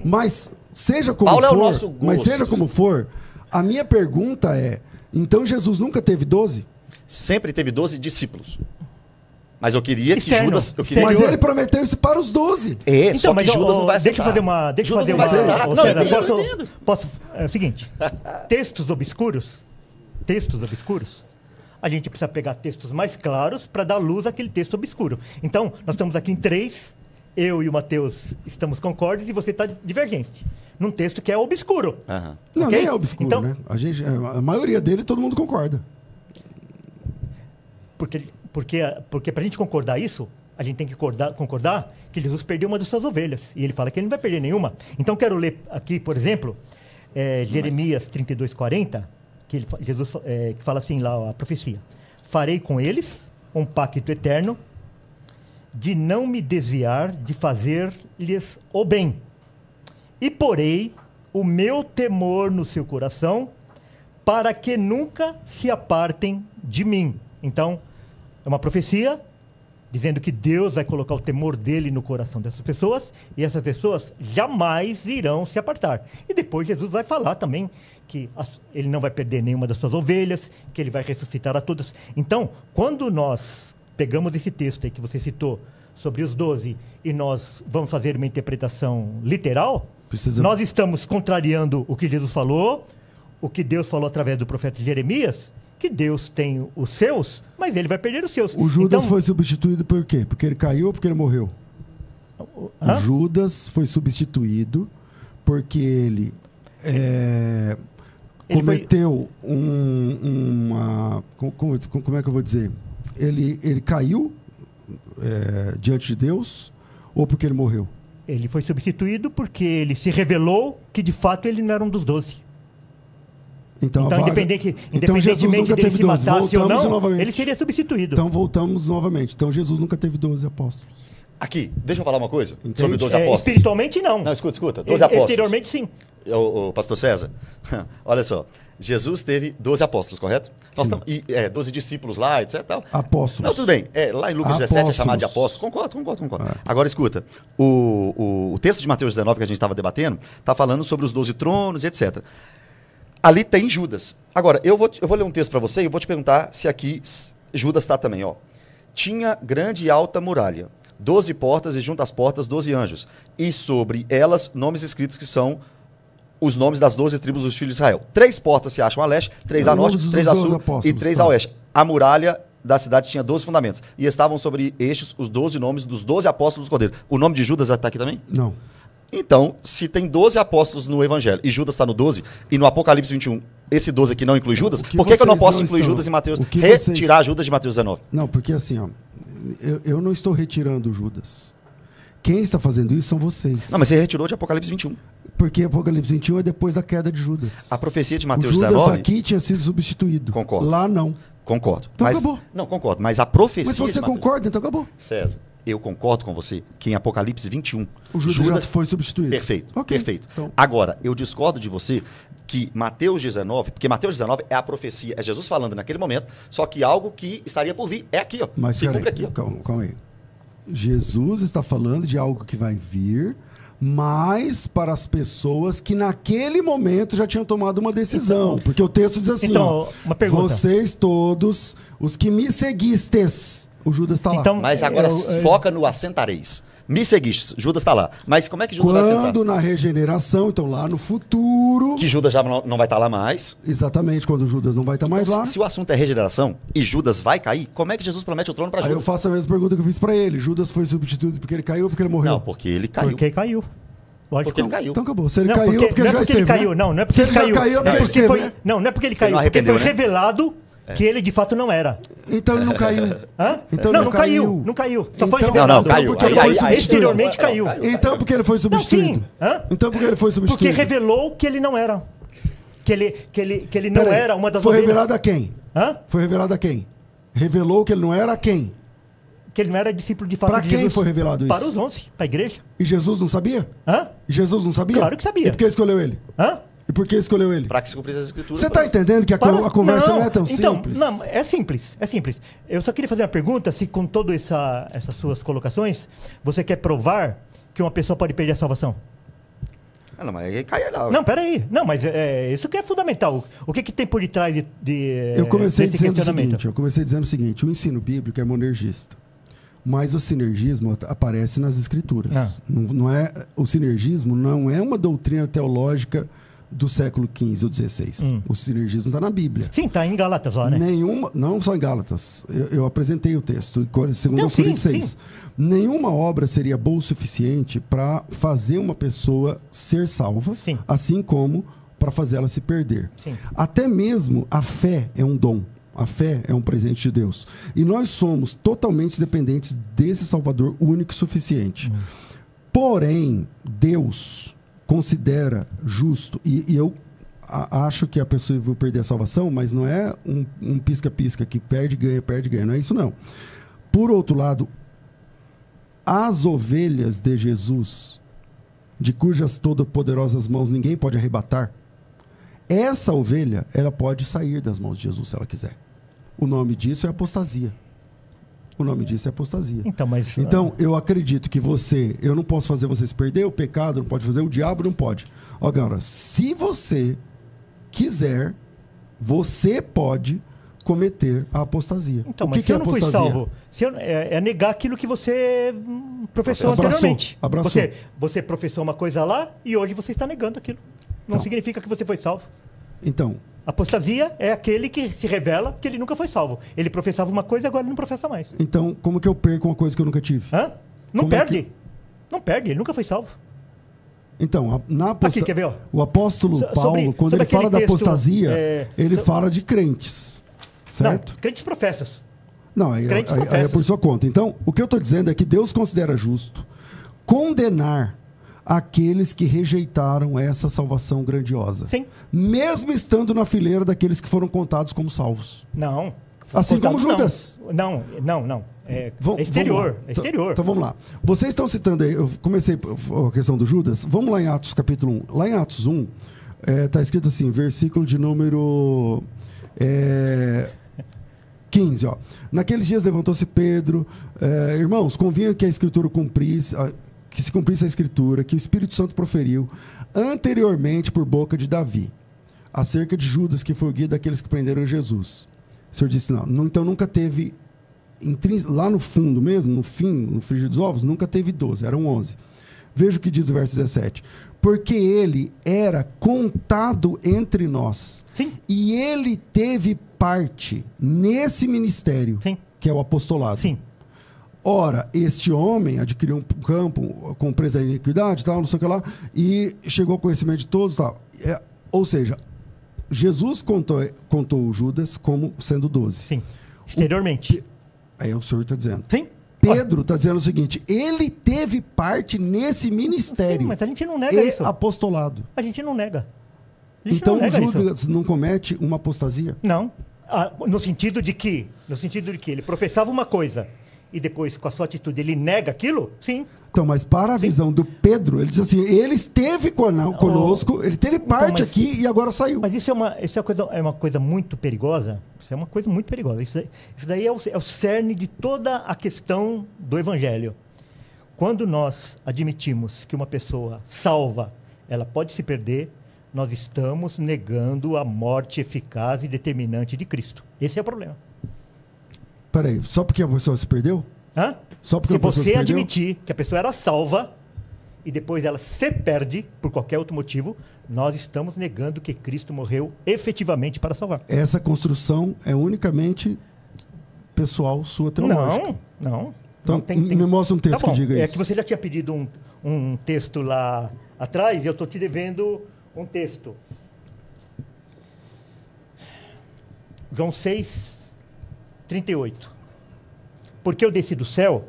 Mas, seja como Paulo for... é o nosso gosto. Mas seja como for, a minha pergunta é, então Jesus nunca teve 12? Sempre teve 12 discípulos. Mas eu queria que Judas... Mas ele prometeu isso para os 12. Então, só que Judas não vai aceitar. Deixa eu fazer uma... É o seguinte. Textos obscuros, a gente precisa pegar textos mais claros para dar luz àquele texto obscuro. Então, nós estamos aqui em 3, eu e o Mateus estamos concordes e você está divergente. Num texto que é obscuro. Não, okay? nem é obscuro, então, né? A maioria dele todo mundo concorda. Porque para a gente concordar isso, a gente tem que concordar que Jesus perdeu uma das suas ovelhas. E ele fala que ele não vai perder nenhuma. Então, quero ler aqui, por exemplo, Jeremias 32:40, que Jesus que fala assim lá, a profecia. Farei com eles um pacto eterno de não me desviar de fazer-lhes o bem. E porei o meu temor no seu coração, para que nunca se apartem de mim. Então, é uma profecia dizendo que Deus vai colocar o temor dele no coração dessas pessoas, e essas pessoas jamais irão se apartar. E depois Jesus vai falar também que ele não vai perder nenhuma das suas ovelhas, que ele vai ressuscitar a todas. Então, quando nós pegamos esse texto aí que você citou sobre os 12 e nós vamos fazer uma interpretação literal, nós estamos contrariando o que Jesus falou, o que Deus falou através do profeta Jeremias, que Deus tem os seus, mas ele vai perder os seus. O Judas foi substituído por quê? Porque ele caiu ou porque ele morreu? O Judas foi substituído porque ele cometeu uma... Como é que eu vou dizer? Ele caiu diante de Deus ou porque ele morreu? Ele foi substituído porque ele se revelou que de fato ele não era um dos 12. Então independentemente dele se matasse ou não, ele seria substituído. Então voltamos novamente. Então Jesus nunca teve 12 apóstolos. Aqui, deixa eu falar uma coisa sobre 12 apóstolos. Espiritualmente não. Não, escuta. 12 apóstolos. Exteriormente sim. O pastor César, olha só. Jesus teve 12 apóstolos, correto? Nós 12 discípulos lá, etc. Tal. Apóstolos. Não, tudo bem. Lá em Lucas 17 é chamado de apóstolos. Concordo. Agora, escuta. O texto de Mateus 19 que a gente estava debatendo está falando sobre os 12 tronos, etc. Ali tem Judas. Agora, eu vou ler um texto para você e eu vou te perguntar se aqui Judas está também. Ó. Tinha grande e alta muralha, 12 portas e junto às portas 12 anjos. E sobre elas nomes escritos que são os nomes das 12 tribos dos filhos de Israel. 3 portas se acham a leste, 3 a norte, 3 a sul e 3 a oeste. A muralha da cidade tinha 12 fundamentos. E estavam sobre estes os 12 nomes dos 12 apóstolos do Cordeiro. O nome de Judas está aqui também? Não. Então, se tem 12 apóstolos no Evangelho e Judas está no 12, e no Apocalipse 21, esse 12 aqui não inclui Judas, por que eu não posso incluir Judas em Mateus? Retirar Judas de Mateus 19? Não, porque assim, ó, eu não estou retirando Judas. Quem está fazendo isso são vocês. Não, mas você retirou de Apocalipse 21. Porque Apocalipse 21 é depois da queda de Judas. A profecia de Mateus Judas 19... aqui tinha sido substituído. Concordo. Lá não. Concordo. Então acabou. Não, concordo. Mas a profecia... Mas você concorda, então acabou. César, eu concordo com você que em Apocalipse 21... O Judas já foi substituído. Perfeito, okay. perfeito. Então. Agora, eu discordo de você que Mateus 19... Porque Mateus 19 é a profecia, é Jesus falando naquele momento, só que algo que estaria por vir é aqui, ó. Mas se cumpre aqui, ó. Calma aí. Jesus está falando de algo que vai vir, mas para as pessoas que naquele momento já tinham tomado uma decisão. Então, porque o texto diz assim, uma pergunta. Vocês todos, os que me seguistes, o Judas está lá. Mas agora foca no assentareis. Me seguistes, Judas está lá. Mas como é que Judas vai assentar? Quando na regeneração, então lá no futuro... Que Judas já não vai estar lá mais. Exatamente, quando Judas não vai estar mais lá. Se o assunto é regeneração e Judas vai cair, como é que Jesus promete o trono para Judas? Aí eu faço a mesma pergunta que eu fiz para ele. Judas foi substituído porque ele caiu ou porque ele morreu? Não, porque ele caiu. Porque caiu. Lógico. Porque ele caiu. Então acabou. Se ele caiu, porque ele já esteve. Caiu. Não é porque ele caiu. Não é porque ele caiu. Porque foi revelado que ele de fato não era. Então ele não caiu. Hã? Então não caiu. Só foi revelado. Não, caiu. Exteriormente caiu. Então porque ele foi substituído. Então porque ele foi substituído. Porque revelou que ele não era. Que ele não era uma das ovelhas. Foi revelado a quem? Foi revelado a quem? Revelou que ele não era a quem? Que ele não era discípulo de fato de Jesus. Para quem foi revelado isso? Para os 11, para a igreja. E Jesus não sabia? E Jesus não sabia? Claro que sabia. E por que escolheu ele? E por que escolheu ele? Para que se cumprisse as escrituras. Você está entendendo que a conversa não é tão simples? Não, é simples. Eu só queria fazer uma pergunta, se com todas essas suas colocações, você quer provar que uma pessoa pode perder a salvação? Não, mas aí cai lá. Não, peraí. Não, mas isso que é fundamental. O que tem por detrás de eu comecei dizendo o seguinte, o ensino bíblico é monergista. Mas o sinergismo aparece nas escrituras. Não é, o sinergismo não é uma doutrina teológica do século XV ou XVI. O sinergismo está na Bíblia. Sim, está em Gálatas lá, né? Não só em Gálatas. Eu apresentei o texto, segundo aos Coríntios 6. Nenhuma obra seria boa o suficiente para fazer uma pessoa ser salva, assim como para fazê-la se perder. Até mesmo a fé é um dom. A fé é um presente de Deus. E nós somos totalmente dependentes desse Salvador único e suficiente. Porém, Deus considera justo, e eu acho que a pessoa vai perder a salvação, mas não é um pisca-pisca que perde, ganha, não é isso não. Por outro lado, as ovelhas de Jesus de cujas todo-poderosas mãos ninguém pode arrebatar, essa ovelha, ela pode sair das mãos de Jesus se ela quiser. O nome disso é apostasia. O nome disso é apostasia. Então, eu acredito que eu não posso fazer você se perder, o pecado não pode fazer, o diabo não pode. Agora, se você quiser, você pode cometer a apostasia. Então, o mas que se é eu não fui apostasia? salvo, é negar aquilo que você professou Abraçou, anteriormente. abraçou. Você professou uma coisa lá e hoje você está negando aquilo. Não significa que você foi salvo. Então, Apostasia é aquele que se revela que ele nunca foi salvo. Ele professava uma coisa e agora ele não professa mais. então, como que eu perco uma coisa que eu nunca tive? Hã? Não Como é perde. Não perde, ele nunca foi salvo. Então, Aqui, quer ver, ó? o apóstolo Sobre- Paulo, quando sobre ele fala da aquele texto, apostasia, ele fala de crentes, certo? Não, crentes professas. Não, aí Crentes é professas. por sua conta. Então, o que eu estou dizendo é que Deus considera justo condenar aqueles que rejeitaram essa salvação grandiosa. Sim. Mesmo estando na fileira daqueles que foram contados como salvos. Não. Assim como Não. Judas. Não. É Vamos exterior. lá. É exterior. Então vamos lá. Vocês estão citando aí, eu comecei a questão do Judas. Vamos lá em Atos capítulo 1. Lá em Atos 1, está escrito assim, versículo de número 15. Ó. Naqueles dias levantou-se Pedro. Irmãos, convinha que a escritura cumprisse, que se cumprisse a escritura, que o Espírito Santo proferiu anteriormente por boca de Davi, acerca de Judas, que foi o guia daqueles que prenderam Jesus. O Senhor disse, não, então nunca teve, lá no fundo mesmo, no fim, no frigir dos ovos, nunca teve 12, eram 11. Veja o que diz o verso 17. Porque ele era contado entre nós. Sim. E ele teve parte nesse ministério, Sim. que é o apostolado. Sim. Ora, este homem adquiriu um campo com presa da iniquidade, tal, não sei o que lá, e chegou ao conhecimento de todos, tal. Ou seja, Jesus contou Judas como sendo 12. Sim. Exteriormente. Aí o senhor está dizendo. Sim. Pedro está dizendo o seguinte, ele teve parte nesse ministério. Sim, mas a gente não nega isso. Apostolado. A gente não nega. A gente Então não nega Judas isso. não comete uma apostasia? Não. No sentido de que ele professava uma coisa e depois, com a sua atitude, ele nega aquilo? Sim. Então, mas para a visão do Pedro, ele diz assim, ele esteve conosco, ele teve parte aqui e agora saiu. Mas isso é uma coisa muito perigosa. Isso é uma coisa muito perigosa. Isso daí é o cerne de toda a questão do Evangelho. Quando nós admitimos que uma pessoa salva, ela pode se perder, nós estamos negando a morte eficaz e determinante de Cristo. Esse é o problema. Peraí, só porque a pessoa se perdeu? Hã? Só porque Se a pessoa você se perdeu? admitir que a pessoa era salva e depois ela se perde por qualquer outro motivo, nós estamos negando que Cristo morreu efetivamente para salvar. Essa construção é unicamente pessoal, sua teológica. Não. Então, Não, me mostra um texto Tá bom, que diga é isso. que você já tinha pedido um texto lá atrás e eu estou te devendo um texto. João 6, 38. Porque eu desci do céu,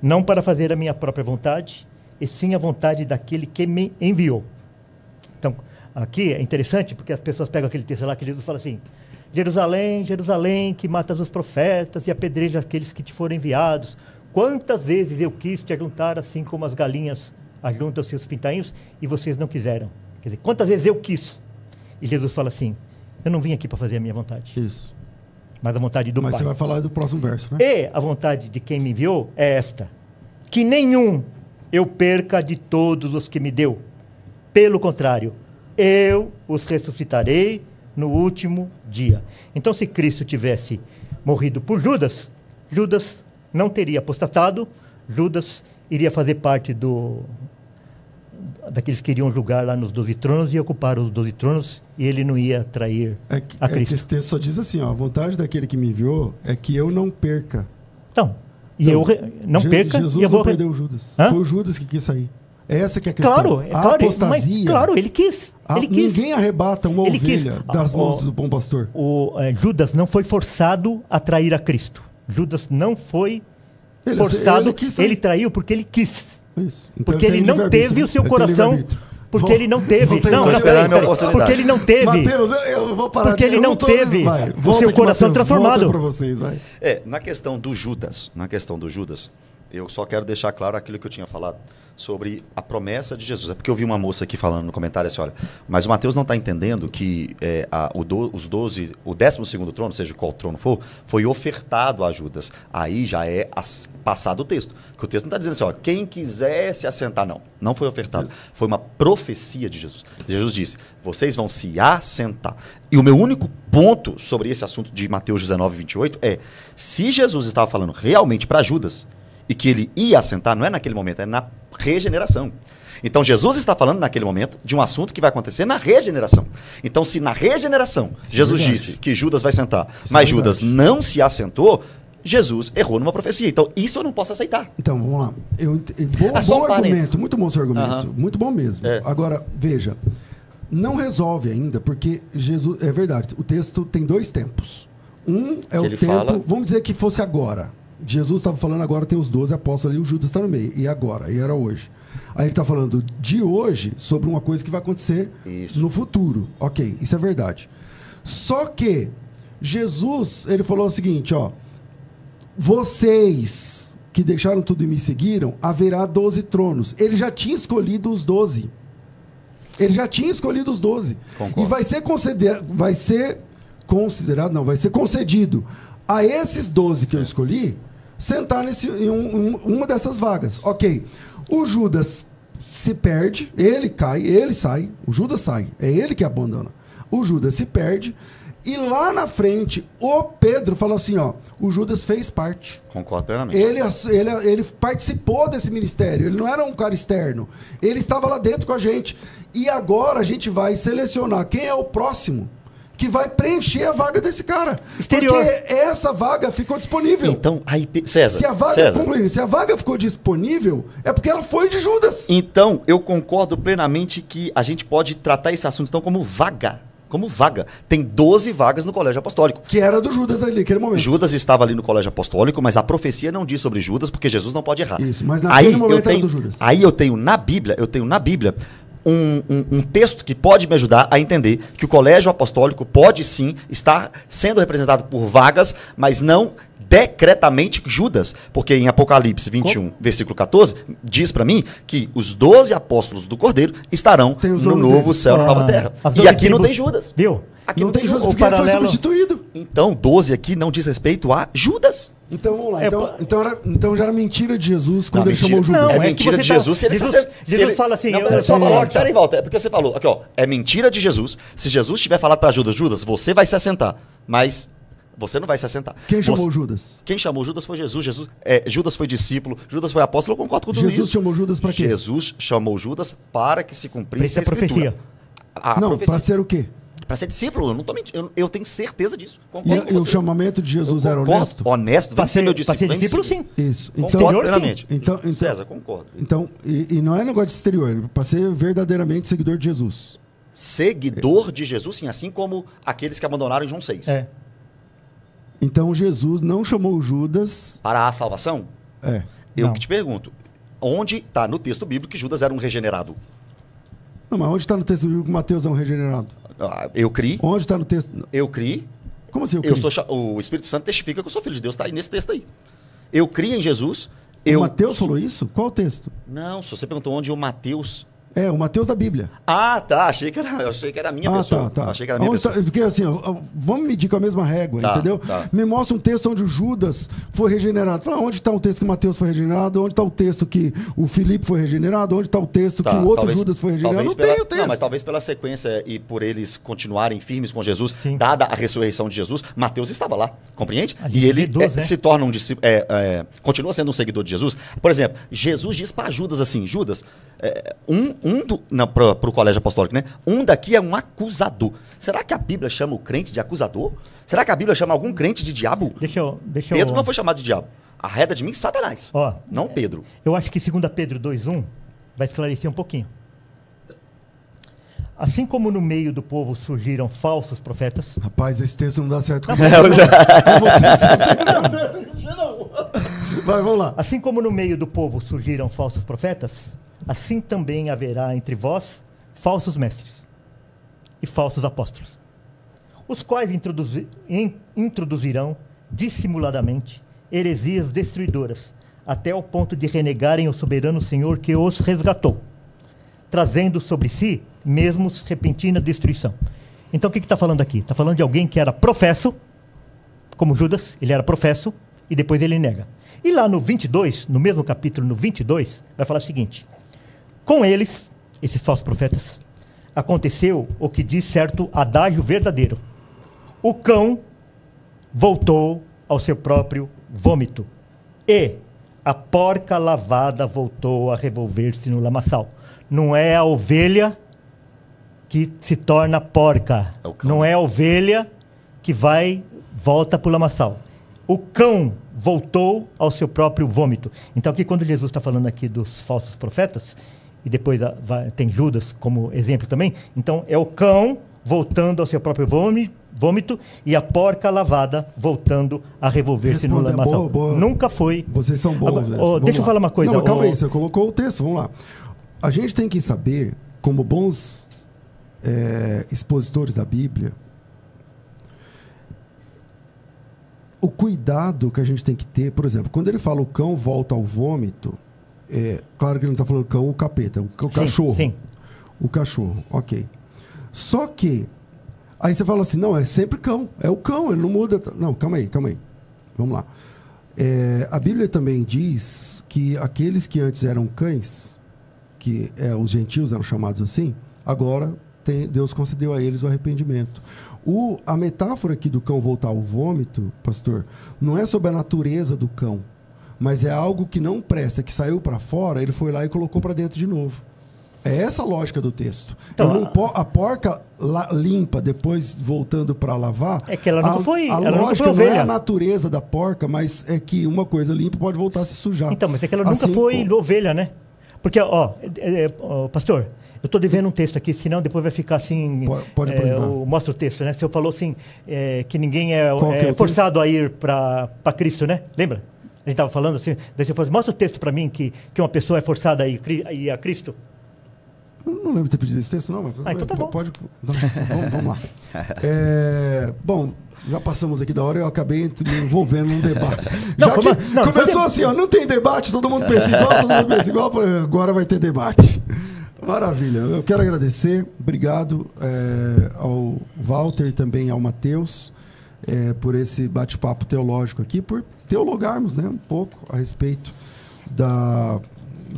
não para fazer a minha própria vontade, e sim a vontade daquele que me enviou. Então, aqui é interessante, porque as pessoas pegam aquele texto lá que Jesus fala assim, Jerusalém, Jerusalém, que matas os profetas e apedreja aqueles que te foram enviados. Quantas vezes eu quis te ajuntar assim como as galinhas ajuntam os seus pintainhos e vocês não quiseram. Quer dizer, quantas vezes eu quis? E Jesus fala assim, eu não vim aqui para fazer a minha vontade, Isso. mas a vontade do Mas Pai. você vai falar do próximo verso, né? E a vontade de quem me enviou é esta, que nenhum eu perca de todos os que me deu. Pelo contrário, eu os ressuscitarei no último dia. Então, se Cristo tivesse morrido por Judas, Judas não teria apostatado, Judas iria fazer parte daqueles que iriam julgar lá nos 12 tronos e ocupar os 12 tronos, e ele não ia trair a É que Cristo. esse texto só diz assim, ó, a vontade daquele que me enviou é que eu não perca. Então, não Je- perca Jesus e eu vou... não perdeu o Judas. Hã? Foi o Judas que quis sair. Essa que é a questão. Claro, a apostasia. mas, claro, ele quis. Ele quis. Ninguém arrebata uma Ele quis. ovelha das mãos do bom pastor. Judas não foi forçado a trair a Cristo. Judas não foi Ele forçado. quis sair. Ele traiu porque ele quis. Isso. Então Porque ele tem não livre-arbítrio, teve o seu ele tem coração. livre-arbítrio. Porque ele não teve. Não tem Não, mais. não, peraí, Esperando a oportunidade. porque ele não teve. Mateus, eu vou parar Porque aqui. ele Eu não tô- teve Vai, o volta seu aqui, coração Mateus, transformado. Volta pra vocês, vai. Na questão do Judas, Eu só quero deixar claro aquilo que eu tinha falado sobre a promessa de Jesus. É porque eu vi uma moça aqui falando no comentário assim, olha, mas o Mateus não está entendendo que o 12º trono, seja qual trono for, foi ofertado a Judas. Aí já é passado o texto. Que o texto não está dizendo assim, ó, quem quiser se assentar, não. Não foi ofertado. Foi uma profecia de Jesus. Jesus disse, vocês vão se assentar. E o meu único ponto sobre esse assunto de Mateus 19, 28 é, se Jesus estava falando realmente para Judas, e que ele ia assentar, não é naquele momento, é na regeneração. Então, Jesus está falando naquele momento de um assunto que vai acontecer na regeneração. Então, se na regeneração Jesus disse que Judas vai sentar, mas Judas não se assentou, Jesus errou numa profecia. Então, isso eu não posso aceitar. Então, vamos lá. Bom argumento, muito bom seu argumento, muito bom mesmo. Agora, veja, não resolve ainda, porque Jesus, é verdade, o texto tem 2 tempos. Um é o tempo, vamos dizer que fosse agora. Jesus estava falando agora, tem os 12 apóstolos ali, o Judas está no meio. E agora? E era hoje. Aí ele está falando de hoje sobre uma coisa que vai acontecer no futuro. Ok, isso é verdade. Só que Jesus, ele falou o seguinte, ó. Vocês que deixaram tudo e me seguiram, haverá 12 tronos. Ele já tinha escolhido os 12. Ele já tinha escolhido os 12. Concordo. E vai ser concedido a esses 12 que eu escolhi sentar em uma dessas vagas. Ok. O Judas se perde, ele cai, ele sai. O Judas sai. É ele que abandona. O Judas se perde. E lá na frente, o Pedro falou assim, ó, o Judas fez parte. Concordo plenamente. Ele participou desse ministério, ele não era um cara externo. Ele estava lá dentro com a gente. E agora a gente vai selecionar quem é o próximo que vai preencher a vaga desse cara. Exterior. Porque essa vaga ficou disponível. Então, aí, César... Se a vaga ficou disponível, é porque ela foi de Judas. Então, eu concordo plenamente que a gente pode tratar esse assunto então como vaga. Como vaga. Tem 12 vagas no colégio apostólico. Que era do Judas ali, naquele momento. Judas estava ali no colégio apostólico, mas a profecia não diz sobre Judas, porque Jesus não pode errar. Isso, mas naquele momento era do Judas. Aí eu tenho na Bíblia, um texto que pode me ajudar a entender que o colégio apostólico pode sim estar sendo representado por vagas, mas não decretamente Judas, porque em Apocalipse 21, versículo 14, diz para mim que os 12 apóstolos do Cordeiro estarão no novo céu, na nova terra. E aqui não tem Judas. Viu? Aqui não tem Judas, porque ele foi substituído. Então, 12 aqui não diz respeito a Judas. Então, vamos lá. Então já era mentira de Jesus quando ele chamou Judas. Não, é mentira de Jesus se ele... Jesus fala assim... Peraí, volta. É porque você falou. Aqui, ó. É mentira de Jesus. Se Jesus tiver falado para Judas, você vai se assentar. Mas você não vai se assentar. Quem chamou Judas? Quem chamou Judas foi Jesus. Judas foi discípulo. Judas foi apóstolo. Eu concordo com tudo isso. Jesus chamou Judas para quê? Jesus chamou Judas para que se cumprisse a profecia. Não, para ser o quê? Para ser discípulo, eu não tô mentindo. Eu tenho certeza disso. E o chamamento de Jesus era honesto? Honesto, vai ser meu discípulo. Para ser discípulo, sim. Isso. Concordo plenamente. Então, César, concordo. Então, e não é negócio de exterior, para ser verdadeiramente seguidor de Jesus. Seguidor de Jesus, sim, assim como aqueles que abandonaram em João 6. Então, Jesus não chamou Judas... Para a salvação? Eu que te pergunto, onde está no texto bíblico que Judas era um regenerado? Não, mas onde está no texto bíblico que Mateus é um regenerado? Eu criei. Onde está no texto? Eu criei. Como assim eu criei? O Espírito Santo testifica que eu sou filho de Deus, está aí nesse texto aí. Eu criei em Jesus. Mateus falou isso? Qual o texto? Não, se você perguntou onde o Mateus... O Mateus da Bíblia. Ah, tá. Achei que era a minha pessoa. Tá. Achei que era a minha pessoa. Porque assim, vamos medir com a mesma régua, entendeu? Tá. Me mostra um texto onde o Judas foi regenerado. Fala, onde está o texto que o Mateus foi regenerado? Onde está o texto que o Filipe foi regenerado? Onde está o texto que o outro Judas foi regenerado? Não tem o texto. Não, mas talvez pela sequência e por eles continuarem firmes com Jesus, dada a ressurreição de Jesus, Mateus estava lá, compreende? E ele se torna um discípulo, continua sendo um seguidor de Jesus. Por exemplo, Jesus diz para Judas assim, Judas, para o colégio apostólico, né? Um daqui é um acusador. Será que a Bíblia chama o crente de acusador? Será que a Bíblia chama algum crente de diabo? Pedro não foi chamado de diabo. Arreda de mim, Satanás. Não Pedro. Eu acho que 2 Pedro 2:1 vai esclarecer um pouquinho. Assim como no meio do povo surgiram falsos profetas... Rapaz, esse texto não dá certo com você. Vai, vamos lá. Assim como no meio do povo surgiram falsos profetas, assim também haverá entre vós falsos mestres e falsos apóstolos, os quais introduzirão dissimuladamente heresias destruidoras, até ao ponto de renegarem o soberano Senhor que os resgatou, trazendo sobre si mesmos repentina destruição. Então o que está falando aqui? Está falando de alguém que era professo, como Judas, ele era professo, e depois ele nega. E lá no 22, no mesmo capítulo, no 22, vai falar o seguinte: com eles, esses falsos profetas, aconteceu o que diz certo adágio verdadeiro. O cão voltou ao seu próprio vômito, e a porca lavada voltou a revolver-se no lamaçal. Não é a ovelha que se torna porca. Não é a ovelha que volta para o lamaçal. O cão voltou ao seu próprio vômito. Então aqui quando Jesus está falando aqui dos falsos profetas, e depois tem Judas como exemplo também, então é o cão voltando ao seu próprio vômito e a porca lavada voltando a revolver-se no lamaçal. Nunca foi. Vocês são bons. Agora, deixa eu falar uma coisa. Não, calma aí, você colocou o texto, vamos lá. A gente tem que saber, como bons expositores da Bíblia, o cuidado que a gente tem que ter. Por exemplo, quando ele fala o cão volta ao vômito, claro que ele não está falando cão ou capeta, o cachorro. Sim. O cachorro, ok. Só que, aí você fala assim, não, é sempre cão, é o cão, ele não muda. Não, calma aí. Vamos lá. A Bíblia também diz que aqueles que antes eram cães, que os gentios eram chamados assim, agora Deus concedeu a eles o arrependimento. A metáfora aqui do cão voltar ao vômito, pastor, não é sobre a natureza do cão, mas é algo que não presta, que saiu para fora, ele foi lá e colocou para dentro de novo. É essa a lógica do texto. Então, a porca limpa, depois voltando para lavar... É que ela nunca foi ovelha. A lógica não é a natureza da porca, mas é que uma coisa limpa pode voltar a se sujar. Então, mas é que ela nunca foi ovelha, né? Porque, pastor, eu estou devendo um texto aqui, senão depois vai ficar assim... Mostra o texto, né? O senhor falou assim, que ninguém é forçado a ir para Cristo, né? Lembra? A gente estava falando assim, daí você falou assim, mostra o texto para mim que uma pessoa é forçada a ir a Cristo. Eu não lembro de ter pedido esse texto, não. Mas então tá bom. Vamos lá. Bom, já passamos aqui da hora, eu acabei me envolvendo num debate. Começou assim, não tem debate, todo mundo pensa igual, agora vai ter debate. Maravilha. Eu quero agradecer, obrigado ao Walter e também ao Matheus por esse bate-papo teológico aqui, por teologarmos, né, um pouco a respeito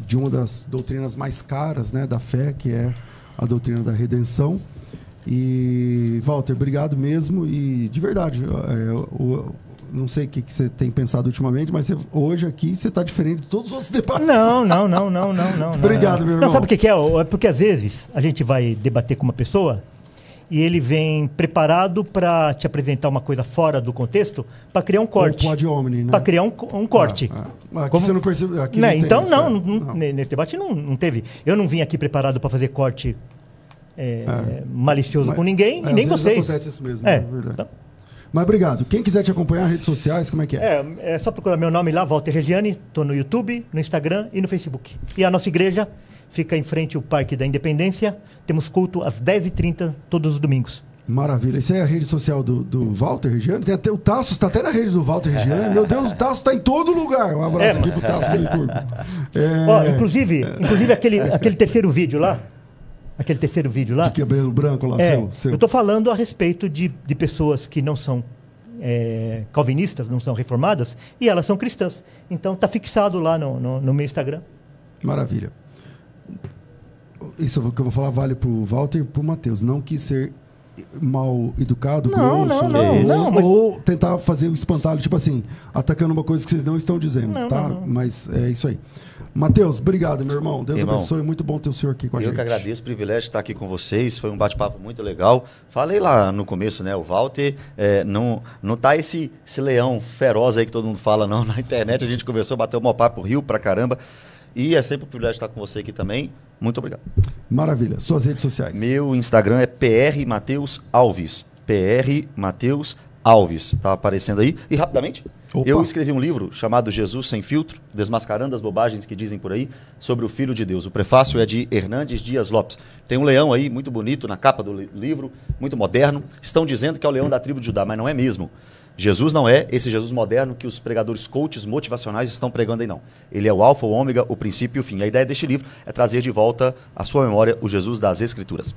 de uma das doutrinas mais caras, né, da fé, que é a doutrina da redenção. E, Walter, obrigado mesmo. E, de verdade, não sei o que você tem pensado ultimamente, mas hoje aqui você está diferente de todos os outros debates. Não. Obrigado, meu irmão. Não, sabe o que é? É porque, às vezes, a gente vai debater com uma pessoa e ele vem preparado para te apresentar uma coisa fora do contexto para criar um corte. Ou pode homem, né? Para criar um corte. Aqui você não percebeu. Aqui não então, nesse debate não teve. Eu não vim aqui preparado para fazer corte malicioso com ninguém, e nem vocês. Acontece isso mesmo, é verdade. Então. Mas obrigado. Quem quiser te acompanhar nas redes sociais, como é que é? É só procurar meu nome lá, Walter Reggiani. Estou no YouTube, no Instagram e no Facebook. E a nossa igreja fica em frente ao Parque da Independência. Temos culto às 10h30 todos os domingos. Maravilha. Isso é a rede social do Walter Reggiani? O Tasso está até na rede do Walter Reggiani. Meu Deus, o Tasso está em todo lugar. Um abraço aqui pro Tasso Licurgo. Inclusive aquele terceiro vídeo lá. De cabelo branco lá, seu. Eu estou falando a respeito de pessoas que não são calvinistas, não são reformadas, e elas são cristãs. Então está fixado lá no meu Instagram. Maravilha. Isso que eu vou falar vale para o Walter e para o Matheus. Não quis ser mal educado, ou tentar fazer o espantalho, tipo assim, atacando uma coisa que vocês não estão dizendo, não. Mas é isso aí. Matheus, obrigado, meu irmão. Deus abençoe. Muito bom ter o senhor aqui com a gente. Eu que agradeço, privilégio de estar aqui com vocês. Foi um bate-papo muito legal. Falei lá no começo, né? O Walter não tá esse leão feroz aí que todo mundo fala, não. Na internet a gente conversou, bateu um papo, riu pra caramba. E é sempre um privilégio estar com você aqui também. Muito obrigado. Maravilha. Suas redes sociais. Meu Instagram é PR Mateus Alves. PR Mateus Alves. Tá aparecendo aí. E rapidamente, eu escrevi um livro chamado Jesus Sem Filtro, Desmascarando as Bobagens que Dizem Por Aí, sobre o Filho de Deus. O prefácio é de Hernandes Dias Lopes. Tem um leão aí, muito bonito, na capa do livro, muito moderno. Estão dizendo que é o leão da tribo de Judá, mas não é mesmo. Jesus não é esse Jesus moderno que os pregadores coaches motivacionais estão pregando aí, não. Ele é o alfa, o ômega, o princípio e o fim. A ideia deste livro é trazer de volta à sua memória o Jesus das Escrituras.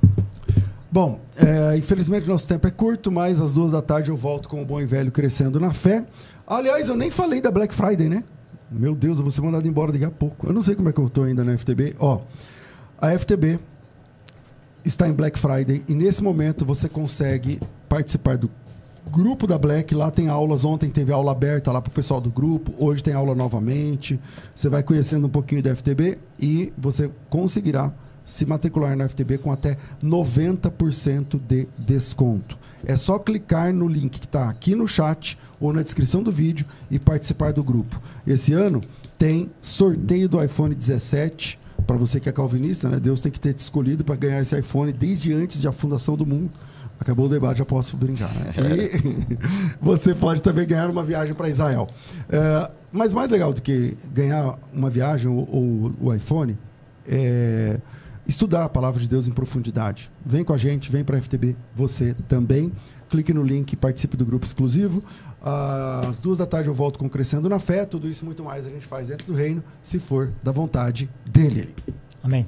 Bom, infelizmente nosso tempo é curto, mas às 14h eu volto com o bom e velho Crescendo na Fé. Aliás, eu nem falei da Black Friday, né? Meu Deus, eu vou ser mandado embora daqui a pouco. Eu não sei como é que eu tô ainda na FTB. Ó, a FTB está em Black Friday e nesse momento você consegue participar do grupo da Black. Lá tem aulas, ontem teve aula aberta lá para o pessoal do grupo, hoje tem aula novamente. Você vai conhecendo um pouquinho da FTB e você conseguirá se matricular na FTB com até 90% de desconto. É só clicar no link que está aqui no chat ou na descrição do vídeo e participar do grupo. Esse ano tem sorteio do iPhone 17. Para você que é calvinista, né? Deus tem que ter te escolhido para ganhar esse iPhone desde antes da fundação do mundo. Acabou o debate, já posso brincar. Né? E você pode também ganhar uma viagem para Israel. Mas mais legal do que ganhar uma viagem ou o iPhone é estudar a palavra de Deus em profundidade. Vem com a gente, vem para a FTB, você também. Clique no link e participe do grupo exclusivo. Às 14h eu volto com Crescendo na Fé. Tudo isso e muito mais a gente faz dentro do reino, se for da vontade dele. Amém.